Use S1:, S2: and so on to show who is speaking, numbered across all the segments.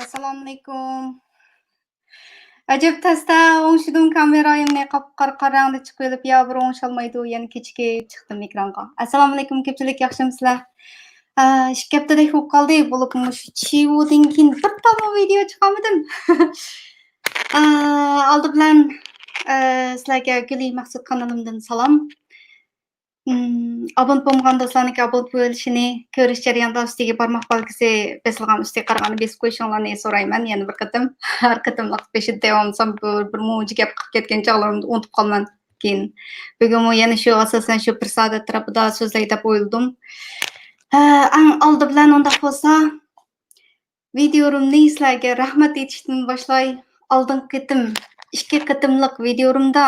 S1: Assalamualaikum. Acaba testa o'ngshidum kamerayimni qap-qara chiqib olib, ya bir o'ngshalmaydi, yana kechga chiqdim ekranға. Assalamualaikum, ko'pchilik yaxshimisizlar? 2 haftadek bo'lib qoldi, bo'lib shu chivodan keyin bir tama video chiqarmadim. Oldi bilan sizlarga Guli Maqsud kanalimdan salom. Abone bo'lmagan do'stlarniki abone bo'lishini, ko'rish jarayonida ustiga barmoq belgisi bosilgan ustiga qarag'ani besib qo'yishingizni so'rayman. Yana bir qatim, har qatimliq peshida davomsam bir mo'ji gap qilib ketgan chog'larimni unutib qolman. Keyin bugun yana shu asosan shu bir soat atrofida so'zlay deb o'yladim. Oldi bilan undaq bo'lsa, videomni sizlarga rahmat aytishdan boshlay. Oldingi qatim 2 qatimliq videomda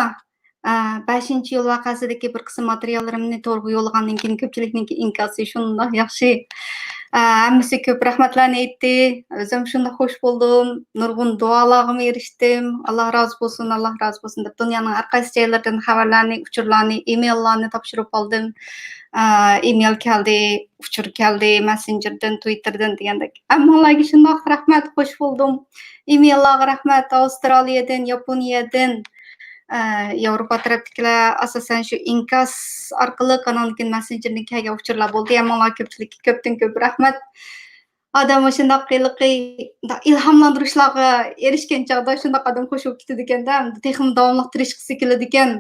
S1: 5-yil vaqasidagi bir qism materiallarimni to'g'ri yo'llagandan keyin ko'pchilikning inkosi shundoq yaxshi. Hammasi ko'p rahmatlarni aytdi. O'zim shundoq xush bo'ldim. Nurg'un duolarga erishdim. Alloh rozi bo'lsin, Alloh rozi bo'lsin deb dunyoning har qaysi joylaridan xabarlarni, uchurlarni, emaillarni topshirib oldim. Email keldi, uchur keldi, Messengerdan, Twitterdan degandek. Hammalarga shundoq rahmat, xush bo'ldim. Emaillarga rahmat, Avstraliyadan, Yaponiyadan, Yevropa tarafdagilar asosan shu inkas orqali kanalning messenjerning kelgan uchurlar bo'ldi. Hammalar ko'pchilikka ko'pdan ko'p rahmat. Odam shundoq qiliqi ilhomlantirishlarga erishgan chog'da shundoq odam qo'shib ketadi ekanda, texnik davomliq tirishqisi keladi ekan.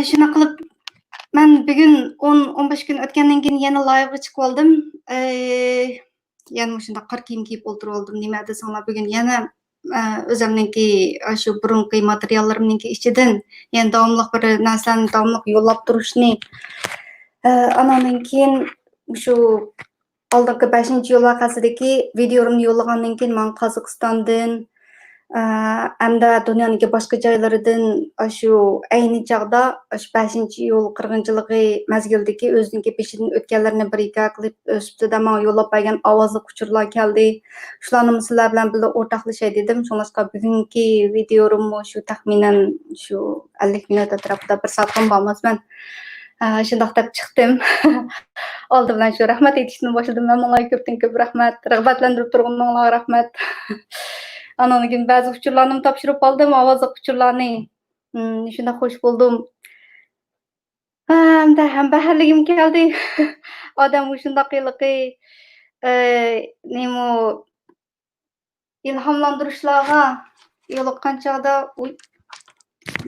S1: Shuna qilib men bugun 10-15 kun o'tgandan keyin yana live'ga chiqib oldim. Yana shundoq qor kiyim kiyib o'tirib oldim. Nima desanglar bugun yana o'zimninki shu burunqi materiallarimning ichidan yana davomliq bir narsalarni davomliq yo'llab turishni anandan keyin shu oldingi 5-yil vaqasidagi videomni yo'llagandan keyin men Qozog'istondan hamda dunyoning boshqa joylaridan shu ayni chog'da shu 5-yil 40-yiligi mazgildagi o'zining peshidan o'tganlarni bir-ikki qilib o'sibdi men yo'llab bergan ovozli uchurlar keldi. Shularni sizlar bilan birga o'rtoqlashay dedim. Shuningdek bugungi videom shu taxminan shu 50 minut atrofida 1 soatdan bo'lmasman. Shundoq deb chiqdim. Oldi bilan shu rahmat aytishni boshladim. Hammalarga ko'pdan ko'p rahmat. Rag'batlantirib turganlarga rahmat. Ananın bazı uçurlarını topshirib oldim, ovozli uçurlarni. Shunda xush bo'ldim. Ham baharligim keldi. Odam shunda qiliqi nima ilhomlantirishlarga yo'liqqan chog'da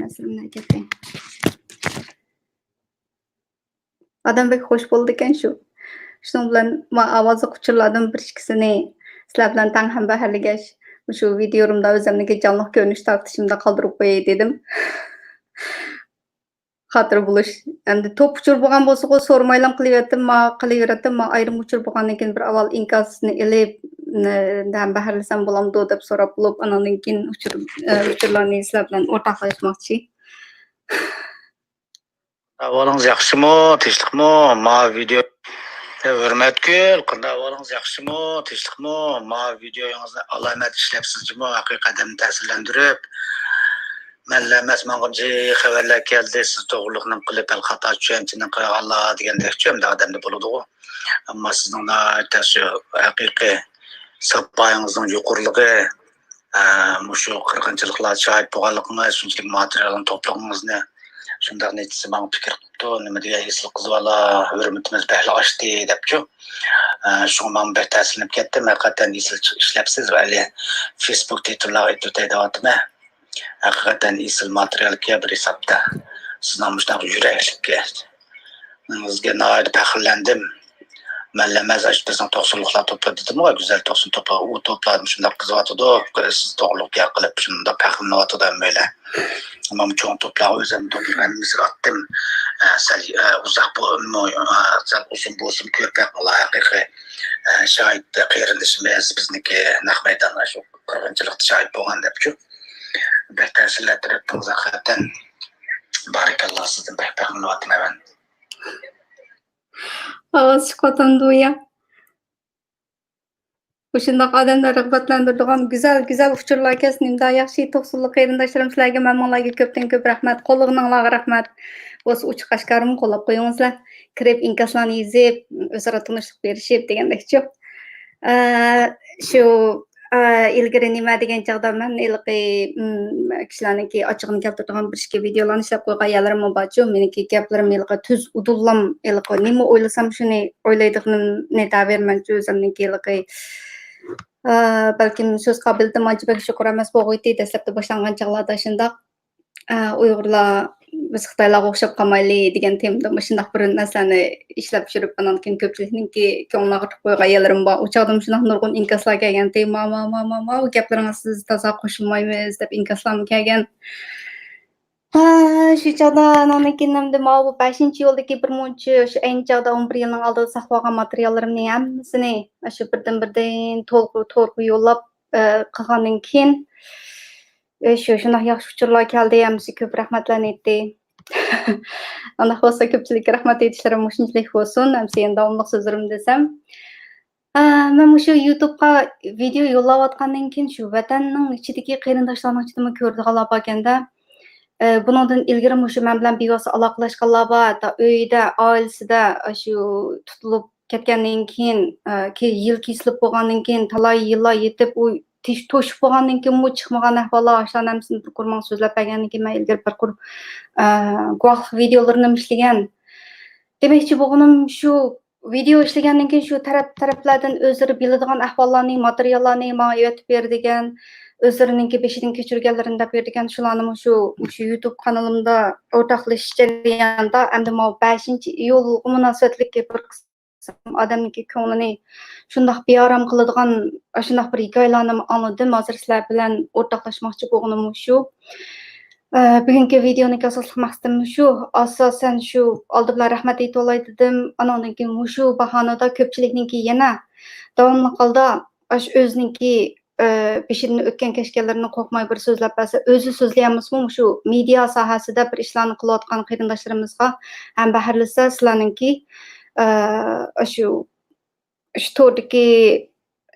S1: masalan ketdi. Odam bek xush bo'ldi ekan shu. Shuning bilan men ovozli uçurlardan bir ikkisini sizlar bilan tang ham baharligash shu videomda o'zimning jonliq ko'rinish tortishimda qoldirib qo'yay dedim. Xatir bo'lish. Endi top uchur bo'lgan bo'lsa, so'rmaylam qilaverdim, men ayrim uchur bo'lgandan keyin bir avval inkasni elib, dan baharlasam bo'lamdi deb so'rab bo'lib, anandan keyin uchurlarni sizlar bilan o'rtoqlashmoqchi.
S2: Ahvolingiz yaxshimi, tinchlikmi? Ma video hurmatgul, qanday ahvolingiz yaxshimi, tinchlikmi? Ma videoyingizni alomat ishlayapsizmi? Haqiqatan ta'sirlantirib, manlar emas, menga xabarlar keldi, siz to'g'riliqni qilib, xato tushunchani qilganlar degandek tushunda odamda bo'ladi-ku. Ammo sizning shu haqiqiy sapoyingizning yuqoriligi, shu qirg'inchiliklar shohid bo'lganligingiz, shunchalik materialni to'plaganligingizni shundoq nechisi men fikr qilibdi, nima degan esli qizlar hurmatimiz bahli oshdi debchi. Shu men bir ta'sirlanib ketdim, haqiqatan esli ishlabsiz va Facebook titullar aytayapman. Haqiqatan esli materialga bir hisobda sizning shunday yuraklikka sizga nihoyat faxrlandim. Mənləməz bizning to'qsonliklar to'pladı dedim o güzel to'qson to'pla u to'pladim shundoq qizyapti siz to'g'riliq gap qilib shundoq paqimlayapti böyle ama bu cho'ng to'plar o'zim to'plagan misr attım sal uzoq sal uzun bo'lsin ko'rpak bola haqiqiy şahit qeyrindishimiz bizniki naq maydonda shu qirg'inchilikda şahit bo'lgan debchu bir ta'sirlantirib haqiqatan barakalloh sizdan paqimlayapman men
S1: Ağız çıkartandı ya. Şundaq adamlar rəğbətlendirdiğin güzel uçurlar kesinimdə yaxşı toxsulluq qeyrindaşlarım sizlərə məmnunlarga köpdən köp rəhmət. Qollığınızlarga rəhmət. Osu uçuq aşkarımı qollab qoyuңuzlar. Kirib inkaslarını izləyib, özara tanışlıq berişib degəndəkçi. Şu ilgiri nima degan chaqda men ilqi kishilarniki ochiqni keltiradigan bir ishga videolarni ishlab qo'ygan yalarim borchu meniki gaplarim ilqi tuz udullam ilqi nima o'ylasam shuni o'ylaydiganimni tabermanchu o'zimniki ilqi balkim so'z qobiliyatim ancha shukur emas bo'lg'uyti dastlabda boshlangan chog'larda shundoq uyg'urlar biz xitoylarga o'xshab qolmayli degan temada shundoq bir narsani ishlab tushirib andan keyin ko'pchilikniki ko'ngliga qilib qo'ygan yalarim bor u chog'da shundoq nurg'un inkaslar kelgan bu gaplaringizga siz toza qo'shilmaymiz deb inkaslarmi kelgan shu chog'da andan keyin bu 5-chi yo'ldagi bir muncha shu ayni chog'da 11 yilning oldida saqlab olgan materiallarimning hammasini shu birdan to'g'ri yo'llab qilgandan keyin shundoq yaxshi uchurlar keldi hammasi ko'p rahmatlarni aytdi ana bo'lsa ko'pchilikka rahmat aytishlarim shunchalik bo'lsin hamsi endi davomliq so'zlarim desam men shu YouTube'ga video yo'llayotgandan keyin shu vatanning ichidagi qarindoshlarning ichida ko'rdiganlar bor ekanda bundan ilgari shu men bilan bevosita aloqalashganlar bor uyda oilasida shu tutilib ketgandan keyin yil kesilib bo'lgandan keyin talay yillar yetib u to'shib bo'lgandan keyin chiqmagan ahvollar shularni hammasini bir ko'rmoq so'zlab bergandan keyin men ilgari bir guvohlik videolarini ishlagan demakchi bo'lganim shu video ishlagandan keyin shu taraflardan o'zlari biladigan ahvollarni materiallarni menga aytib berdigan o'zlarininki beshidan kechirganlarini deb berdigan shularni shu YouTube kanalimda o'rtoqlashish jarayonida endi 5-iyul munosabatli bir odamniki ko'nglini shundoq beorom qiladigan shundoq bir hikoyalarni anladim hozir sizlar bilan o'rtoqlashmoqchi bo'lganim shu bugungi videoni asosli maqsadim shu asosan shu oldi bilan rahmat aytib olay dedim andan keyin shu bahonada ko'pchilikniki yana davomli holda o'ziniki peshidan o'tgan kechganlarini qo'rqmay bir so'zlab bersa o'zi so'zlayapmizmi shu media sohasida bir ishlarni qilayotgan qarindoshlarimizga ham bahrlisa sizlarninki shu to'rdagi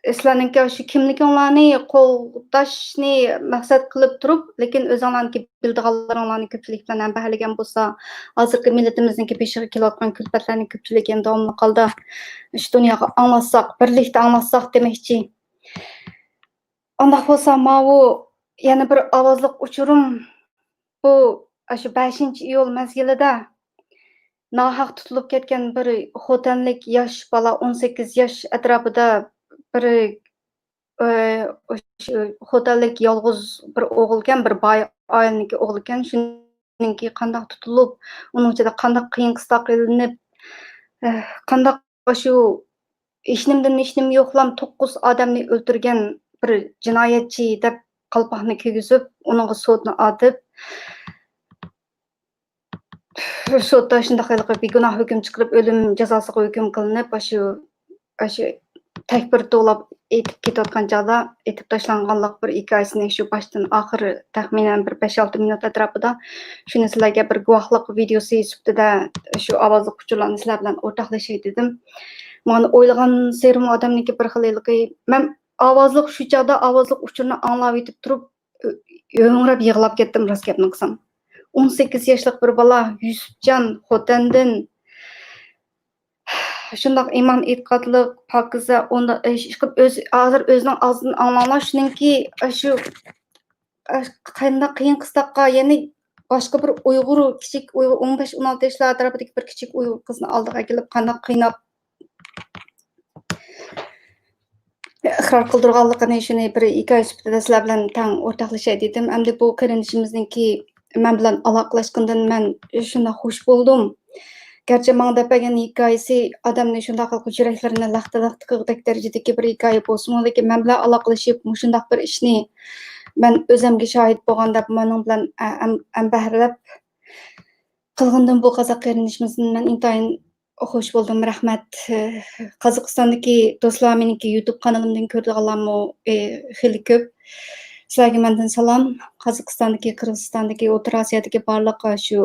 S1: sizlarninki shu kimliginglarni qo'llashni maqsad qilib turib lekin o'zinglarniki bildiganlaringlarni ko'pchilik bilan ham bahlagan bo'lsa hozirgi millatimizniki peshiga kelayotgan kulfatlarni ko'pchilik endi davomli holda shu dunyoga anglatsak birlikda anglatsak demoqchi undaq bo'lsa bu yana bir ovozliq uchurum bu shu 5-iyul mezgilida nahaq tutilib ketgan bir xotinlik yosh bola 18 yosh atrofida bir xotinlik yolg'iz bir o'g'ilkan bir boy oilaniki o'g'il ekan shuningki qandoq tutilib uning ichida qandoq qiyin qistoq qilinib qandoq shu ishnim yo'qlam 9 odamni o'ldirgan bir jinoyatchi deb qalpoqni kiygizib uningga sudni otib sudda shundoq begunoh hukm chiqarib o'lim jazosiga hukm qilinib shu takbir to'lab etib ketayotgan chog'da etib tashlanganlik bir hikoyasini shu boshdan oxiri taxminan bir 5-6 minut atrofida shuni sizlarga bir guvohlik videosi sifatida shu ovozli uchurlarni sizlar bilan o'rtoqlashay dedim mana o'ylagan serim odamniki bir xililigi men ovozliq shu chog'da ovozliq uchurni anglab yetib turib o'ngrab yig'lab ketdim rost gapni qilsam 18 yoshlik bir bola Yusufjon Xotandin shundoq iymon e'tiqodliq pokiza unda hozir o'zining og'zidan anglanglar shuningki shu qanday qiyin qistoqqa ya'ni boshqa bir uyg'ur kichik uyg'ur 15-16 yoshlar atrofidagi bir kichik uyg'ur qizni oldiga kelib qanday qiynab iqror qildirganligini shuni bir hikoya sifatida sizlar bilan tang o'rtoqlashay dedim endi bu qarindishimizniki men bilan aloqalashgandan men shunday xush bo'ldim Gerçi bana da bəgən hikayesi adamın şundaq qılıb yüreklerini laxta-laxta qığdək dərəcədəki bir hikaye bolsun. Lekin mən bilan aloqalashib şundaq bir ishni mən özümge şahit bolğanda mənim bilan bəhrələb qılğandan bu Qazaq qarinishimizdən mən intayın xoş buldum. Rəhmət. Qazaqstandakı dostlar meniki YouTube kanalımdan ko'rdiganlarmı xeyli ko'p. Sizlarga mendan salom. Qozog'istondagi, Qirg'izistondagi, O'rta Osiyodagi barliq shu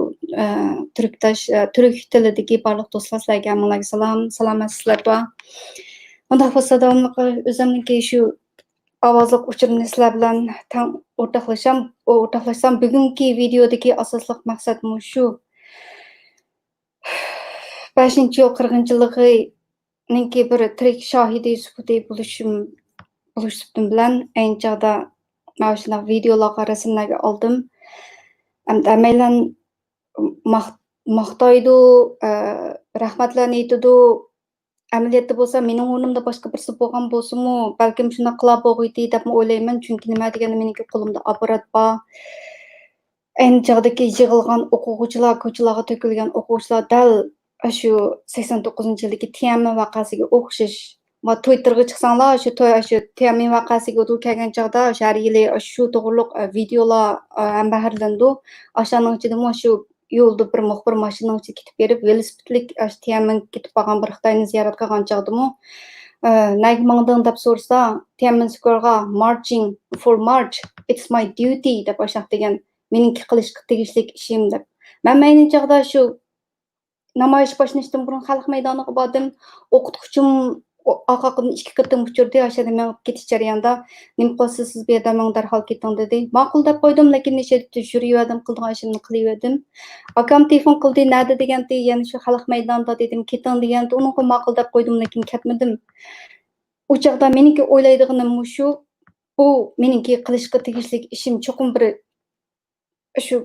S1: turk tilidagi barliq do'stlar sizlarga hammalarga salom. Salomatsizlarmi? Unda bo'lsa davomliq o'zimniki shu ovozliq uchurimni sizlar bilan tang o'rtoqlashsam, bugungi videodagi asosliq maqsadim shu. 5-yil 40-yilligininki bir tirik shohidi sufati bo'lishim bilan ayni chog'da mana shunday videolarga, rasmlarga oldim. Hammaylar maqtaydi, rahmatlarni aytadi. Amaliyotda bo'lsa, mening o'rnimda boshqa birisi bo'lgan bo'lsa-mu, balkim shunday qila bo'lg'iydi deb o'ylayman, chunki nima deganda meniki qo'limda apparat bor. Ayni chog'dagi yig'ilgan o'quvchilar, ko'chalarga to'kilgan o'quvchilar dal shu 89-yildagi Tianmen voqeasiga o'xshash. Va Twitterga chiqsanglar, shu Tianmen voqeasiga o'tib kelgan chog'da har yili shu to'g'riliq videolar ham baharlandi. O'shaning ichida shu yo'lda bir muxbir mashinaning ichida ketib berib, velosipedlik Tianmen ketib qolgan bir Xitoyni ziyorat qilgan chog'dimi, nega mangding deb so'rasa, Tianmen Square'ga marching for March, it's my duty deb o'shaq degan, meniki qilishga tegishli ishim deb. Men ayni chog'da shu namoyish boshlanishdan burun xalq maydoniga bordim. O'qituvchim orqadan 2 qatim uchirdi. O'shada men ketish jarayonida nima qilsiz siz bu yerda men darhol keting dedi. Ma'qul deb qo'ydim, lekin nechta yuriyverdim, qilgan ishimni qilaverdim. Akam telefon qildi, nada deganda, yana shu xalq maydonida dedim, keting deganda, unga ma'qul deb qo'ydim, lekin ketmadim. O chog'da meniki o'ylaydiganim shu, bu meniki qilishga tegishli ishim cho'qim bir shu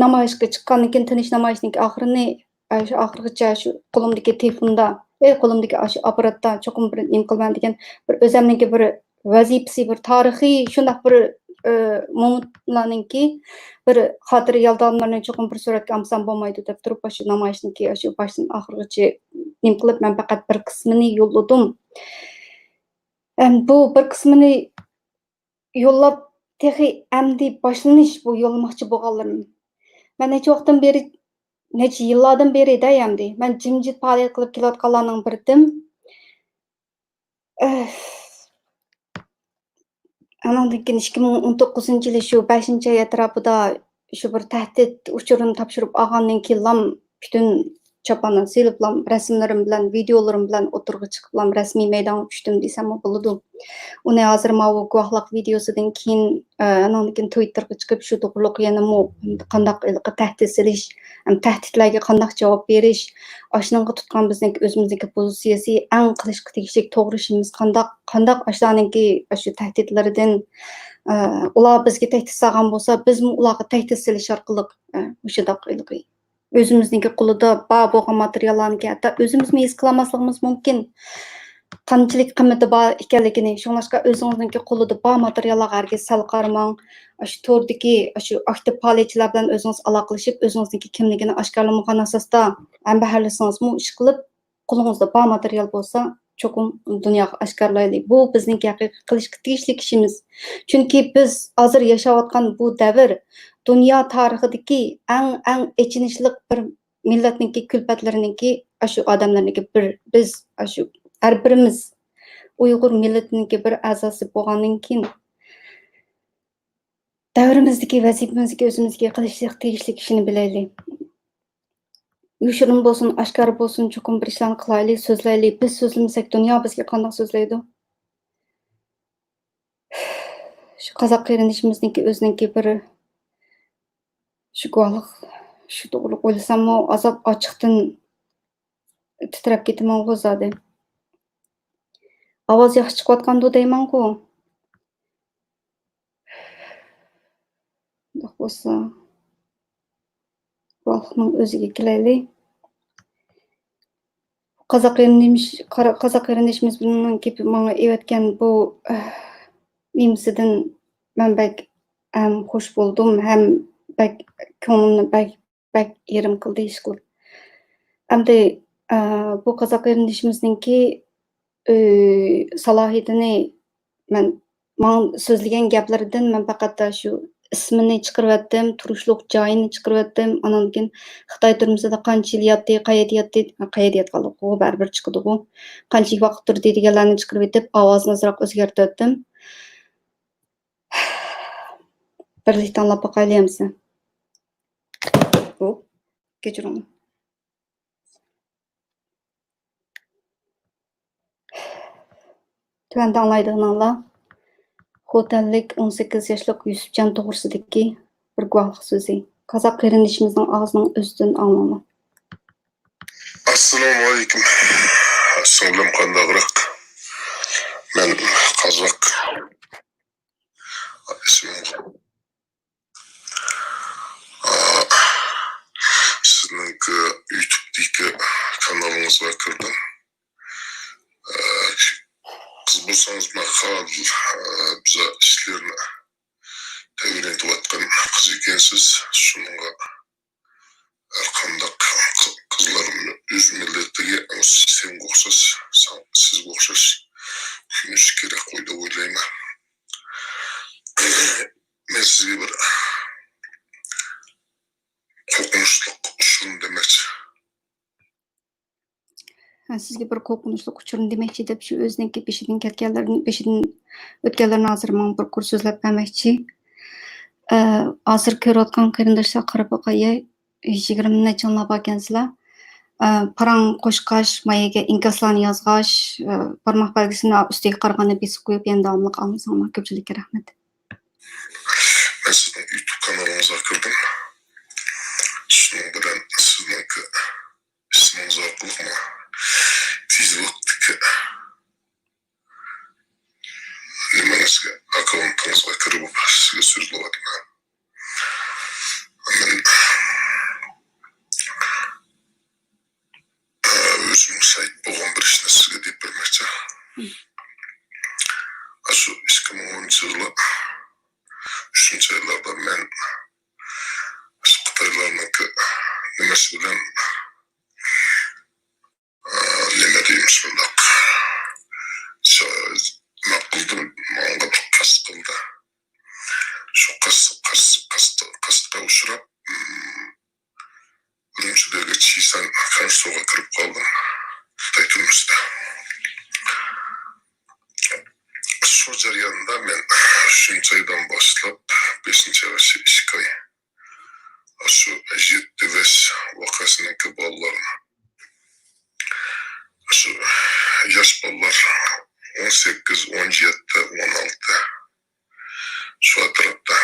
S1: namoyishga chiqqandan keyin tinish namoyishning oxirini shu oxirigacha shu qo'limdagi telefonda, qo'limdagi shu apparatda cho'qim bir nima qilman degan bir o'zimniki bir vazifasi, bir tarixiy shundaq bir momentlarningki bir xotira yoldanlarni cho'qim bir suratga olsam bo'lmaydi deb turib shu namoyishniki shu boshdan oxirigacha nima qilib men faqat bir qismini yo'lladim. Bu bir qismini yo'llab texi amdi boshlanish bu yo'llamoqchi bo'lganlarim. Men necha vaqtdan beri, necha yillardan beri deyamdi. Men jimjit faoliyat qilib kelayotganlarning biridim. Anandan keyin 2019-yili shu 5-oy atrofida shu bir tahdid uchurini topshirib olgandan keyin butun chopani silib rasmlarim bilan, videolarim bilan o'tirg'i chiqib rasmiy maydonga tushdim desam bo'ladi. Uni hozir mana bu guvohlik videosidan keyin anandan keyin Twitterga chiqib shu to'g'riliq yana qandaq tahdid silish, tahdidlarga qandaq javob berish, ashunga tutgan bizning o'zimizdagi pozitsiyasi eng qilishga tegishli to'g'ri ishimiz qandaq ashlarninki shu tahdidlaridan ular bizga tahdid solgan bo'lsa, biz ularga tahdid silish orqali o'shadaq o'zimizniki qo'lida bor bo'lgan materiallarni hatto o'zimizni his qilmasligimiz mumkin. Qanchalik qiymati bor ekanligini, shunlashqa o'zingizning qo'lida bor materiallarga hargiz sal qaramang. Shu tordagi shu aktiv faoliyatchilar bilan o'zingiz aloqalashib, o'zingizning kimligini oshkorlamagan asosda ham baharlasangizmi, ish qilib qo'lingizda bor material bo'lsa, cho'qim dunyoga oshkorlaylik. Bu bizning haqiqiy qilishga tegishli ishimiz. Chunki biz hozir yashayotgan bu davr dunyo tarixidagi eng echinishli bir millatningki kulfatlariningki shu odamlarningki biz shu har birimiz Uyg'ur millatiningki bir a'zosi bo'lgandan keyin davrimizdagi vazifamizga o'zimizga qilishga tegishli ishni bilaylik. Yoshirin bo'lsin, oshkor bo'lsin, cho'qim bir ishlarni qilaylik, so'zlaylik. Biz so'zlamasak dunyo bizga qanday so'zlaydi? Shu qozoq qarinishimizningki o'zininki bir shu guvohlik, shu to'g'ri o'ylasammi, azob ochiqdan titrab ketaman o'zadi. Ovoz yaxshi chiqayotgandi deyman-ku. Bundoq bo'lsa, guvohlikning o'ziga kelaylik. Qozoq qarinishimiz bilan kelib menga aytgan bu nimasidan men bak xush bo'ldim, ham bak ko'nglimni bak yerim qildi ish qilib. Әмді bu қазақ еріндішіміздіңки salohiyatini mən sözləyən gəplərdən mən faqat şu ismini chiqarıvatdım, turishliq joyini chiqarıvatdım. Ondan keyin Xitoy turmusida qancha yil yotdi, qayerda yotganligi u baribir chiqadi u. Qancha vaqt turdi deganlarni chiqarib etib, ovozni ozroq o'zgartirdim. Birlikda anglab boqaylik. Hop, kechiring. Tövəndə anlaydıqlarla Xotanlik 18 yaşlıq Yusufcan toğrusidagi bir guvohlik so'zi. Qozoq qarindishimizning og'zining o'zidan anglama.
S3: Assalomu alaykum. Singlim qandaqroq? Men qozoq. Ismim sizning YouTube'dagi kanalingizga kirdim. Qiz bo'lsangiz maqal biza ishlarni öğretivatkan qiz ekansiz. Shunga har qanday qizlarni o'z millatiga senga o'xshash, sizga o'xshash kunish kerak qo'y deb o'ylayman. Men sizga bir qo'rqinchli uchun demoqchi.
S1: Sizga bir qo'rqinchli uchun demoqchi deb shu o'zining peshidan o'tganlarni hozir men bir kurs so'zlab bermoqchi. Hozir ko'rayotgan qarindoshlar qarab boqay, 20 necha yillar bo'lgansizlar. Paráڭ qo'shqash, mayaga inkaslarni yozg'ash, barmoq belgisini ustiga qarag'anni besib qo'yib, yana davomliq olmasanglar ko'pchilikka rahmat.
S3: Men sizning YouTube kanalingizga kirdim. Shuning bilan sizning ismingiz orqali tez vaqtda nimangizga akkauntingizga kirib sizga so'zlayapman. Özüm sayt bo'lgan bir ishni sizga deb bermoqchi. Shu 2010 yili 3-oylarda men Xitoylarniki nimasi bilan nima deymiz bundoq maquldim, manga bir qasd qildi. Shu qasdga uchrab Ürümçidagi Chisan konsulga kirib qoldim. Xitoy turmusida. Shu jarayonda men 3-oydan boshlab 5-oy 2 oy shu 7 voqeasiniki bolalarni shu yosh bolalar 18, 17, 16 shu atrofda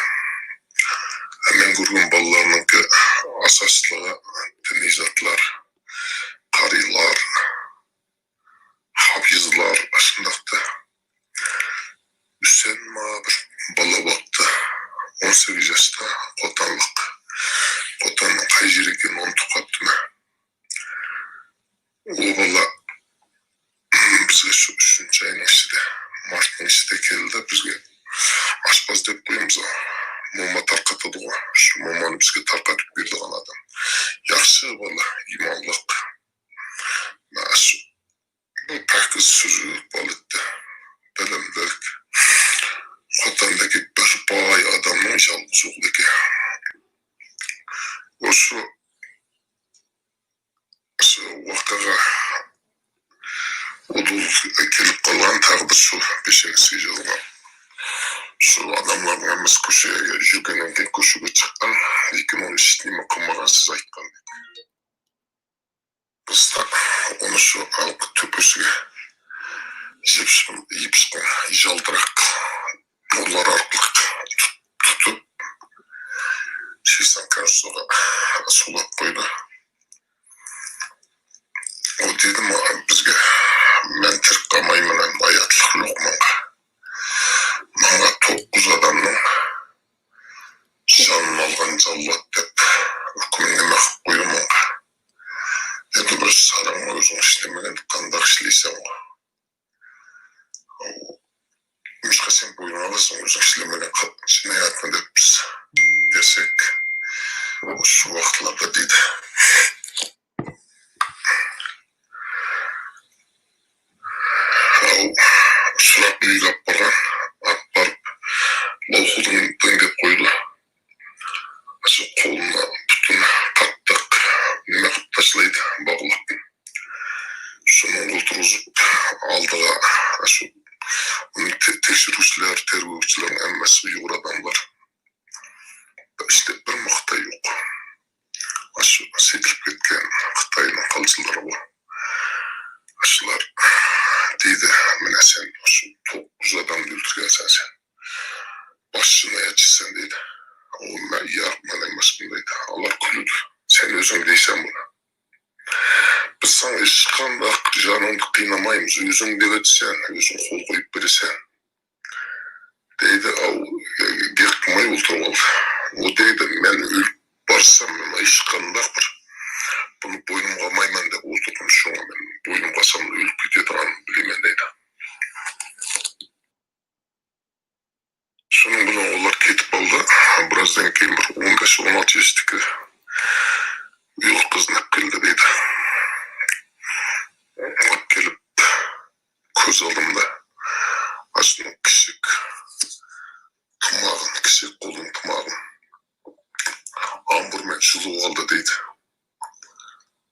S3: men ko'rgan bolalarniki asosligi diniy zotlar, qarilar, hafizlar shundaqda. Sen bir bola vaqti 18 yoshda qo'tanliq. Qo'tanning qay yeriga non tuqatdimi? U bola bizga shu 3-oyning ichida, martning ichida keldi, bizga oshpaz deb qo'yamiz. Mama tarqatadi. Shu mamani bizga tarqatib berdigan odam. Yaxshi bola, imonliq. Shu bu pakiz suzuk bo'ldi. Bilimlik. Xotandagi bir boy odamning yolg'izligi. Shu vaqtga udul kelib qolgan taqdir shu 5-yilga. Şu adamlarla biz koşuya yürürken koşuya çıkan, lekin onu işitmeye kılmadan siz aytkan. Biz de onu şu halk tüpüsüge yipişken jaldırak onlar arkalık tutup şeysen karşısına sulap koydu. O dedim bizge men Türk kamayımla hayatlık lokmanga. Bana 9 adamның жанын алған жаллат деп үкіміне мақып қойымын. Енді бір сараңа өзің ішлемеген қандақ ішлейсен ғой. Мüşқа сен бойын аласың өзің ішлемеген жинайатын деп біз десек, осы уақытларда дейді. oynamaymiz, özün devetsen, özün kol koyup verirsen. Deydi, gekmay oturub aldı. O deydi, men ölüp barsam, men iş kandak bir. Bunu boynumga mayman dep oturdum, şoňa men boynum kasam ölüp ketedigan bileymen deydi. Şunun bilen olar ketip aldı. Birazdan keyin bir 15-16 yaşdaki uygun kızın hep geldi deydi. Hep gelip köz aldımda aslında kişik tımağın, kişik kolun tımağın hamburmen sulup aldı deydi.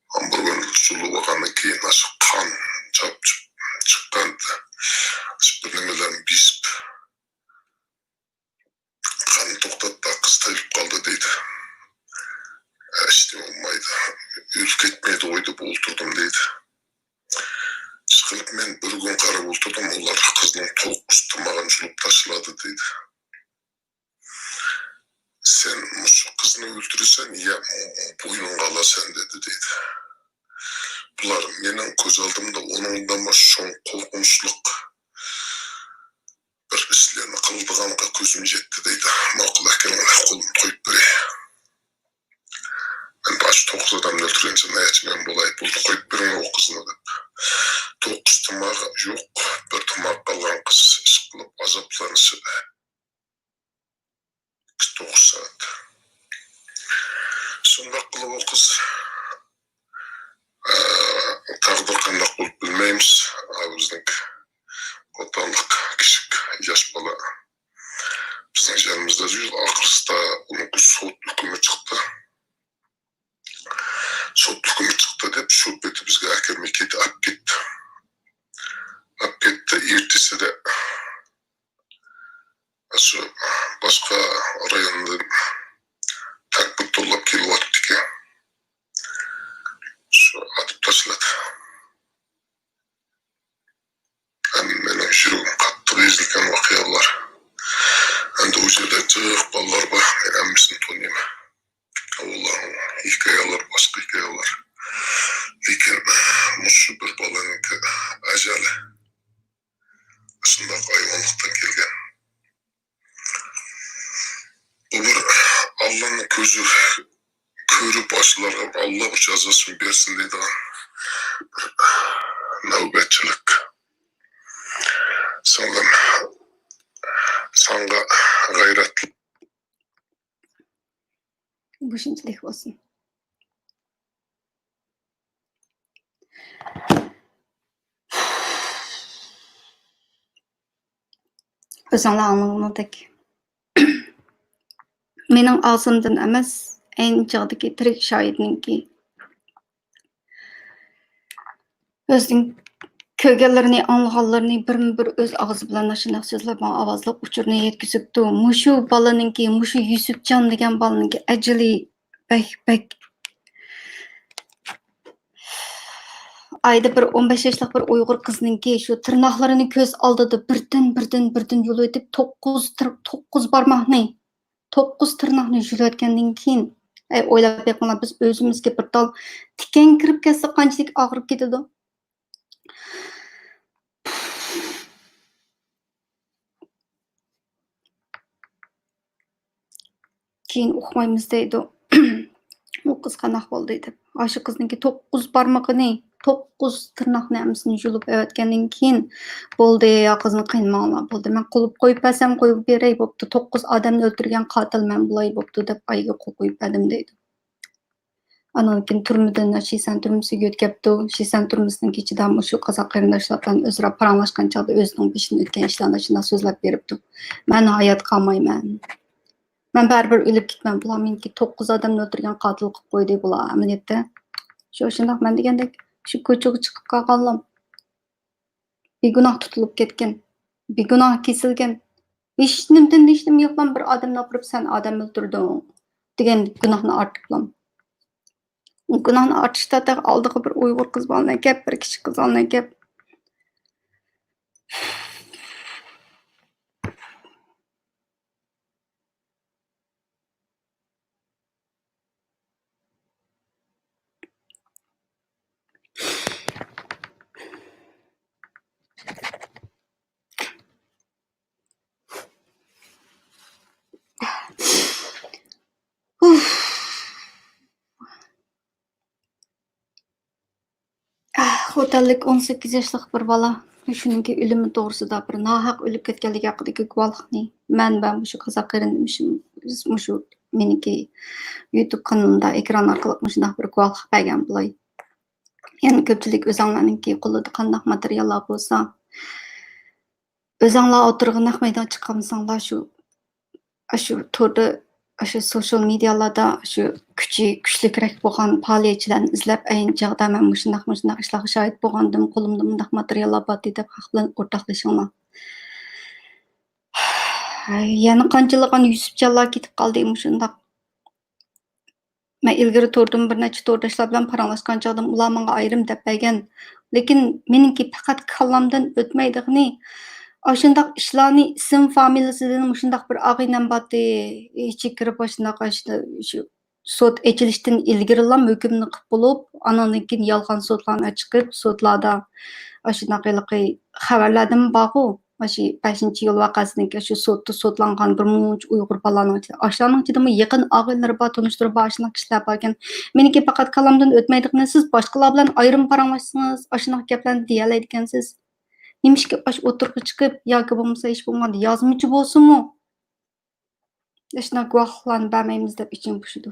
S3: Hamburgen sulup algandan keyin aşık kan çapçıp çıkkandı. Bir nimilerini bisip kanı toktattı, kız tayılıp kaldı deydi. İşte olmaydı. Ülk etmeydi oydu bu oturdum deydi. Çıkılıp men bir gün karab oturdum, onlar kızının 9 tımağın julup taşıladı deydi. Sen şu kızını öldürürsen ya boynun kalasan dedi deydi. Bular menin köz aldımda onundan şoň korkunçluk bir işlerini kıldıganга közüm жетti deydi. Makul ekenine kolum koyup berey. Ben baş 9 adam öldürünce näçe men bolay buldu koyup berin o kızını dep. 9 tymağı yok, bir tymak kalgan kız iş kılıp azaplanyşy 9 saat. Şunda kılıp o kız taqdir kandak bolup bilmeymiz. Bizdeki otanlık kişik yaş bala bizning jerimizde yurib, ahirida onun sud hukmi chiqdi. Sud hukmi chiqdi deb shu beti bizga akamga ketib olib ketdi. Olib ketdi, ertesida shu boshqa rayondan takbir to'lab kelyapti ekan. Shu atib tashladi. Mening yuragim qattiq ezilgan voqealar. Endi o yerda jiq bolalar bor, men hammasini tanıyman. Ularning hikoyalar, boshqa hikoyalar. Lekin mushu bir bolaniki ajali shundoq ayvonlikdan kelgan. Bu bir Allah'ın ko'zi ko'rib boshlarga Allah jazosini bersin deydigan bir navbatchilik. Sağlam, sanga gayretli.
S1: Bu şunchalik bo'lsin. O'zinglar anlaganingdek. Mening ağzımdan emas, ayni chog'dagi tirik shoirningki o'zining ko'rganlarini, anglaganlarini birma-bir o'z og'zi bilan shunday so'zlab ovozliq uchurni yetkazibdi. Mushu bolaninki, mushu Yusufjon degan bolaninki ajali bak ayda bir 15 yoshlik bir Uyg'ur qizninki shu tirnoqlarini ko'z oldida birdan yo'l o'tib 9 barmoqni 9 tirnoqni yulayotgandan keyin o'ylab beqinglar, biz o'zimizga bir dal tikan kirib ketsa qanchalik og'rib ketadi. Keyin uqmaymiz deydi. O qiz qanaq bo'ldi deb. Shu qizninki 9 barmog'ini, 9 tirnoqni hammasini yulib o'tgandan keyin bo'ldi, ya qizni qiynamanglar, bo'ldi. Men qilib qo'yib bersam qo'yib beray, bo'pti. 9 odamni o'ldirgan qotil men bo'lay, bo'pti deb ayga qo'yib berdim deydi. Andan keyin turmadan Shisan turmasiga o'tkapti. Shisan turmasining ichida shu qozoq qarindoshlar bilan o'zaro paranglashgan chog'da o'zining beshidan o'tgan ishlarni shunday so'zlab beribdi. Men hayot qolmayman. Ben baribir o'lib ketmem. Bular meniki 9 odamni o'ldirgan qotil qilib qo'ydi bular amaliyotda. Shundoq men degandek shu ko'chaga chiqib qolganlar. Begunoh tutilib ketgan, begunoh kesilgan. Hech nim yo'qman bir odamni o'ldirib sen odam o'ldirding degan gunohni ortiblam. U gunohni ortishda oldiga bir Uyg'ur qiz bolani gap, bir kishi qiz bolani gap. O'talik 18 yoshlik bir bola shuningki o'limi to'g'risida bir nohaq o'lib ketganligi haqidagi guvohlikni manba shu qozoq qarindoshim shu meniki YouTube kanalida ekran orqali shunday bir guvohlik bergan bo'lay. Ya'ni ko'pchilik o'zinglarningki qo'lida qanday materiallar bo'lsa, o'zinglar o'tirgan naq maydon chiqamsanglar shu to'rda shu social medialarda shu kuchlikroq bo'lgan faoliyatchilarni izlab ayni chog'da men shunday ishlarga shohid bo'lgandim, qo'limda bunday materiallar bor deb haq bilan o'rtoqlashinglar. Yana qanchaligan yusufchanlar ketib qoldi shunday. Men ilgari to'rdim bir necha to'rdoshlar bilan paranglashgan chog'da ular menga ayrim deb bergan. Lekin meniki faqat kallamdan o'tmaydigini Aşındaq işlarni isim familiyasidan shundaq bir og'inam bordi. Ichi kirib shundaq shu sud echilishdan ilgarilam hukmni qilib bo'lib, andan keyin yolg'on sudlarni chiqib, sudlarda shunaqalıqi xabarlardan borgu. Shu 5-yil vaqasidagi shu sudda sudlangan bir muncha Uyg'ur bolalarning ashlarning ichida yaqin og'inlari bor, tanishtirib bor shunaq kishilar bor ekan. Meniki faqat kalamdan o'tmaydigini siz boshqalar bilan ayrim paranglashsangiz, shunaq gaplarni deya oladigansiz. Nimişki aş oturga chiqib yoki bo'lmasa hech bo'lmaganda yozuvchi bo'lsinmi? Shunday guvohlarni bermaymiz deb ichim pushidi.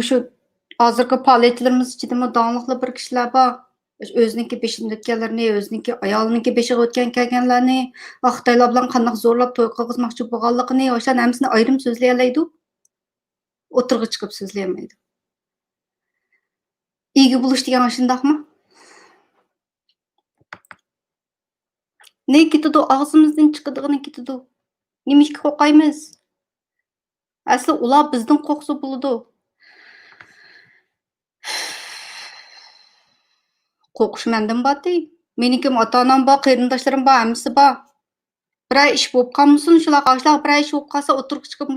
S1: Shu hozirgi faoliyatlarimiz ichida donglikli bir kishilar bor. O'ziniki beshinda o'tganlarni, o'ziniki ayoliniki beshiga o'tgan kelganlarni, Xitoylar bilan qanday zo'rlab to'y qilg'izmoqchi bo'lganligini, o'shaning hammasini ayrim so'zlay oladi. O'tirga chiqib so'zlay olmaydi. Ega bo'lish degan shundaqmi? Ne ketidi? Ağzımızdan chiqadigini ketidi. Nimishga qo'rqaymiz? Asli ular bizdan qo'rqsa bo'ladi. Qo'rqish mendan bordi. Menikim ota-onam bor, qarindoshlarim bor, hammasi bor. Biray ish bo'lib qolmasin, shular biray ish bo'lib qolsa o'tirib chiqib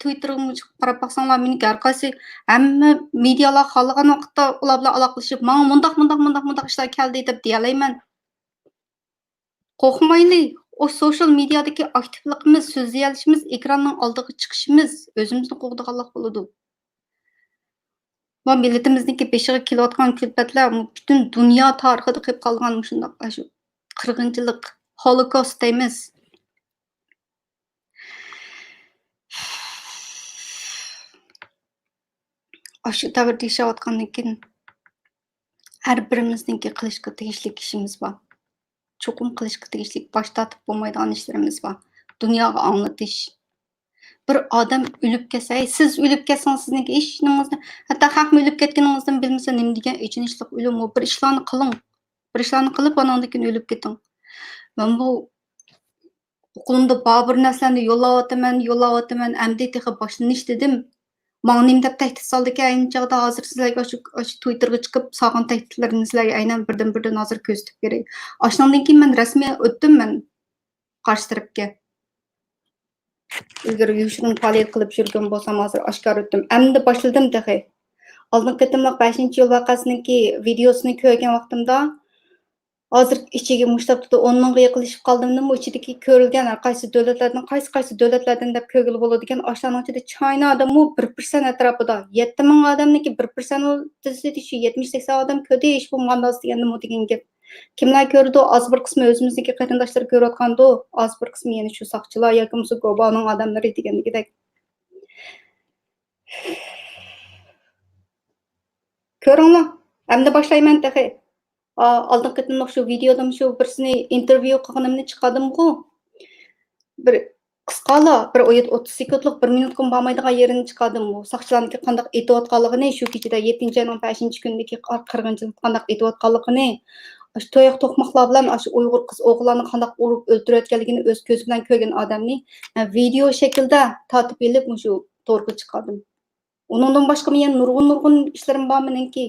S1: Twitterga qarab baqsanglar, meniki har qaysi hamma medialar xohlagan vaqtda ular bilan aloqalashib, "Menga mundaq ishlar keldi" deb deyalayman. Qo'rqmayli. O social mediadagi aktivligimiz, so'zlayishimiz, ekranning oldiga chiqishimiz o'zimizni qo'g'diganlik bo'ladi. Bu millatimizniki beshiga kelayotgan kulfatlar butun dunyo tarixida qolib qolgan shunday shu qirg'inchilik, holokost deymiz. Shu davrda yashayotgandan keyin har birimizniki qilishga tegishli ishimiz bor. Çokum qilishga tegishli bosh tortib bo'lmaydigan ishlarimiz bor. Dunyoga anglatish. Bir odam o'lib ketsa, siz o'lib ketsangiz sizniki ishingizni, hatto haqmi o'lib ketganingizdan bilmasa nima degan ichinishlik o'lim bir ishlarni qiling. Bir ishlarni qilib ondan keyin o'lib keting. Men bu o'qulumda bir narsalarni yo'llayapman, endi texa boshlanish dedim. Ma'nim deb tahdid soldiki, ayni chog'da hozir sizlarga shu Twitterga chiqib, sog'in tahdidlarni sizlarga aynan birdan hozir ko'rsatib beray. Ashundan keyin men rasmiy o'tdim men qarshi tarafga. Ilgari yushirin faoliyat qilib yurgan bo'lsam, hozir oshkor o'tdim. Endi boshladim dahi. Oldin qېتىملىق 5-yil vaqasiniki videosini ko'rgan vaqtimda hozir ichiga mushtabda 10 mingga yaqinlashib qoldim. Bu ichidagi ko'rilgan har qaysi davlatlardan deb ko'rgili bo'ladigan ashlarning ichida Chinaada 1% atrofida 7 ming odamniki 1% desa shu 70-80 odam ko'rdi ish bo'lmanda degan gap. Kimlar ko'rdi? Az bir qismi o'zimizniki qarindoshlar ko'rayotgandi, az bir qismi yana shu soqchilar yoki bo'lmasa Gobaning odamlari degandek. Ko'ringlar. Endi boshlayman dahi. Oldin qېتىملىق shu videodan shu birsini intervyu qilganimni chiqardim-ku. Bir qisqala, bir 30 sekundlik 1 minutga bormaydigan yerini chiqardim. Bu soqchilarniki qanday etayotganligini, shu kechida 7-oyning 5-kundagi qirg'inchilik qanday etayotganligini, shu to'yiq to'qmoqlar bilan shu Uyg'ur qiz o'g'illarni qanday urib o'ldirayotganligini o'z ko'zi bilan ko'rgan odamni video shaklda tortib elib shu to'rga chiqardim. Uningdan boshqa men nurg'un ishlarim bor meniki.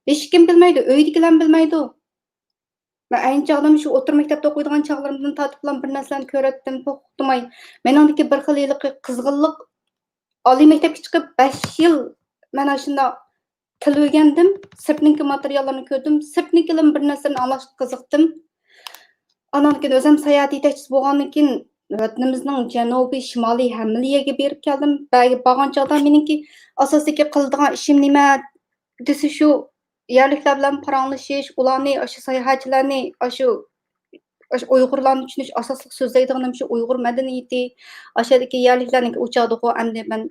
S1: Hech kim bilmaydi, uydagilar bilmaydi. Ben aynı çağlam şu otur mektepte okuyduğum çağlarımdan tatip bilan bir narsalarni ko'ratdim, to'xtamay. Meningdagi bir xil qizg'inlik oliy maktabga chiqib 5 yil mana shunda til o'rgandim, sirtniki materiallarni ko'rdim, sirtniki bilan bir narsani anglashga qiziqdim. Ondan keyin o'zim sayohat yetakchisi bo'lgandan keyin vatanimizning janubiy, shimoliy hamma yerga berib keldim. Borgan chog'da meningki asosiy qiladigan ishim nima desa shu yerlikler bilan paranglışış, ularni aşı sayahatchilarni aşı Uyg'urlarni tushunish asosli so'zlaydigan shu Uyg'ur madaniyati, ashadagi yerliklarniki uchadiku endi men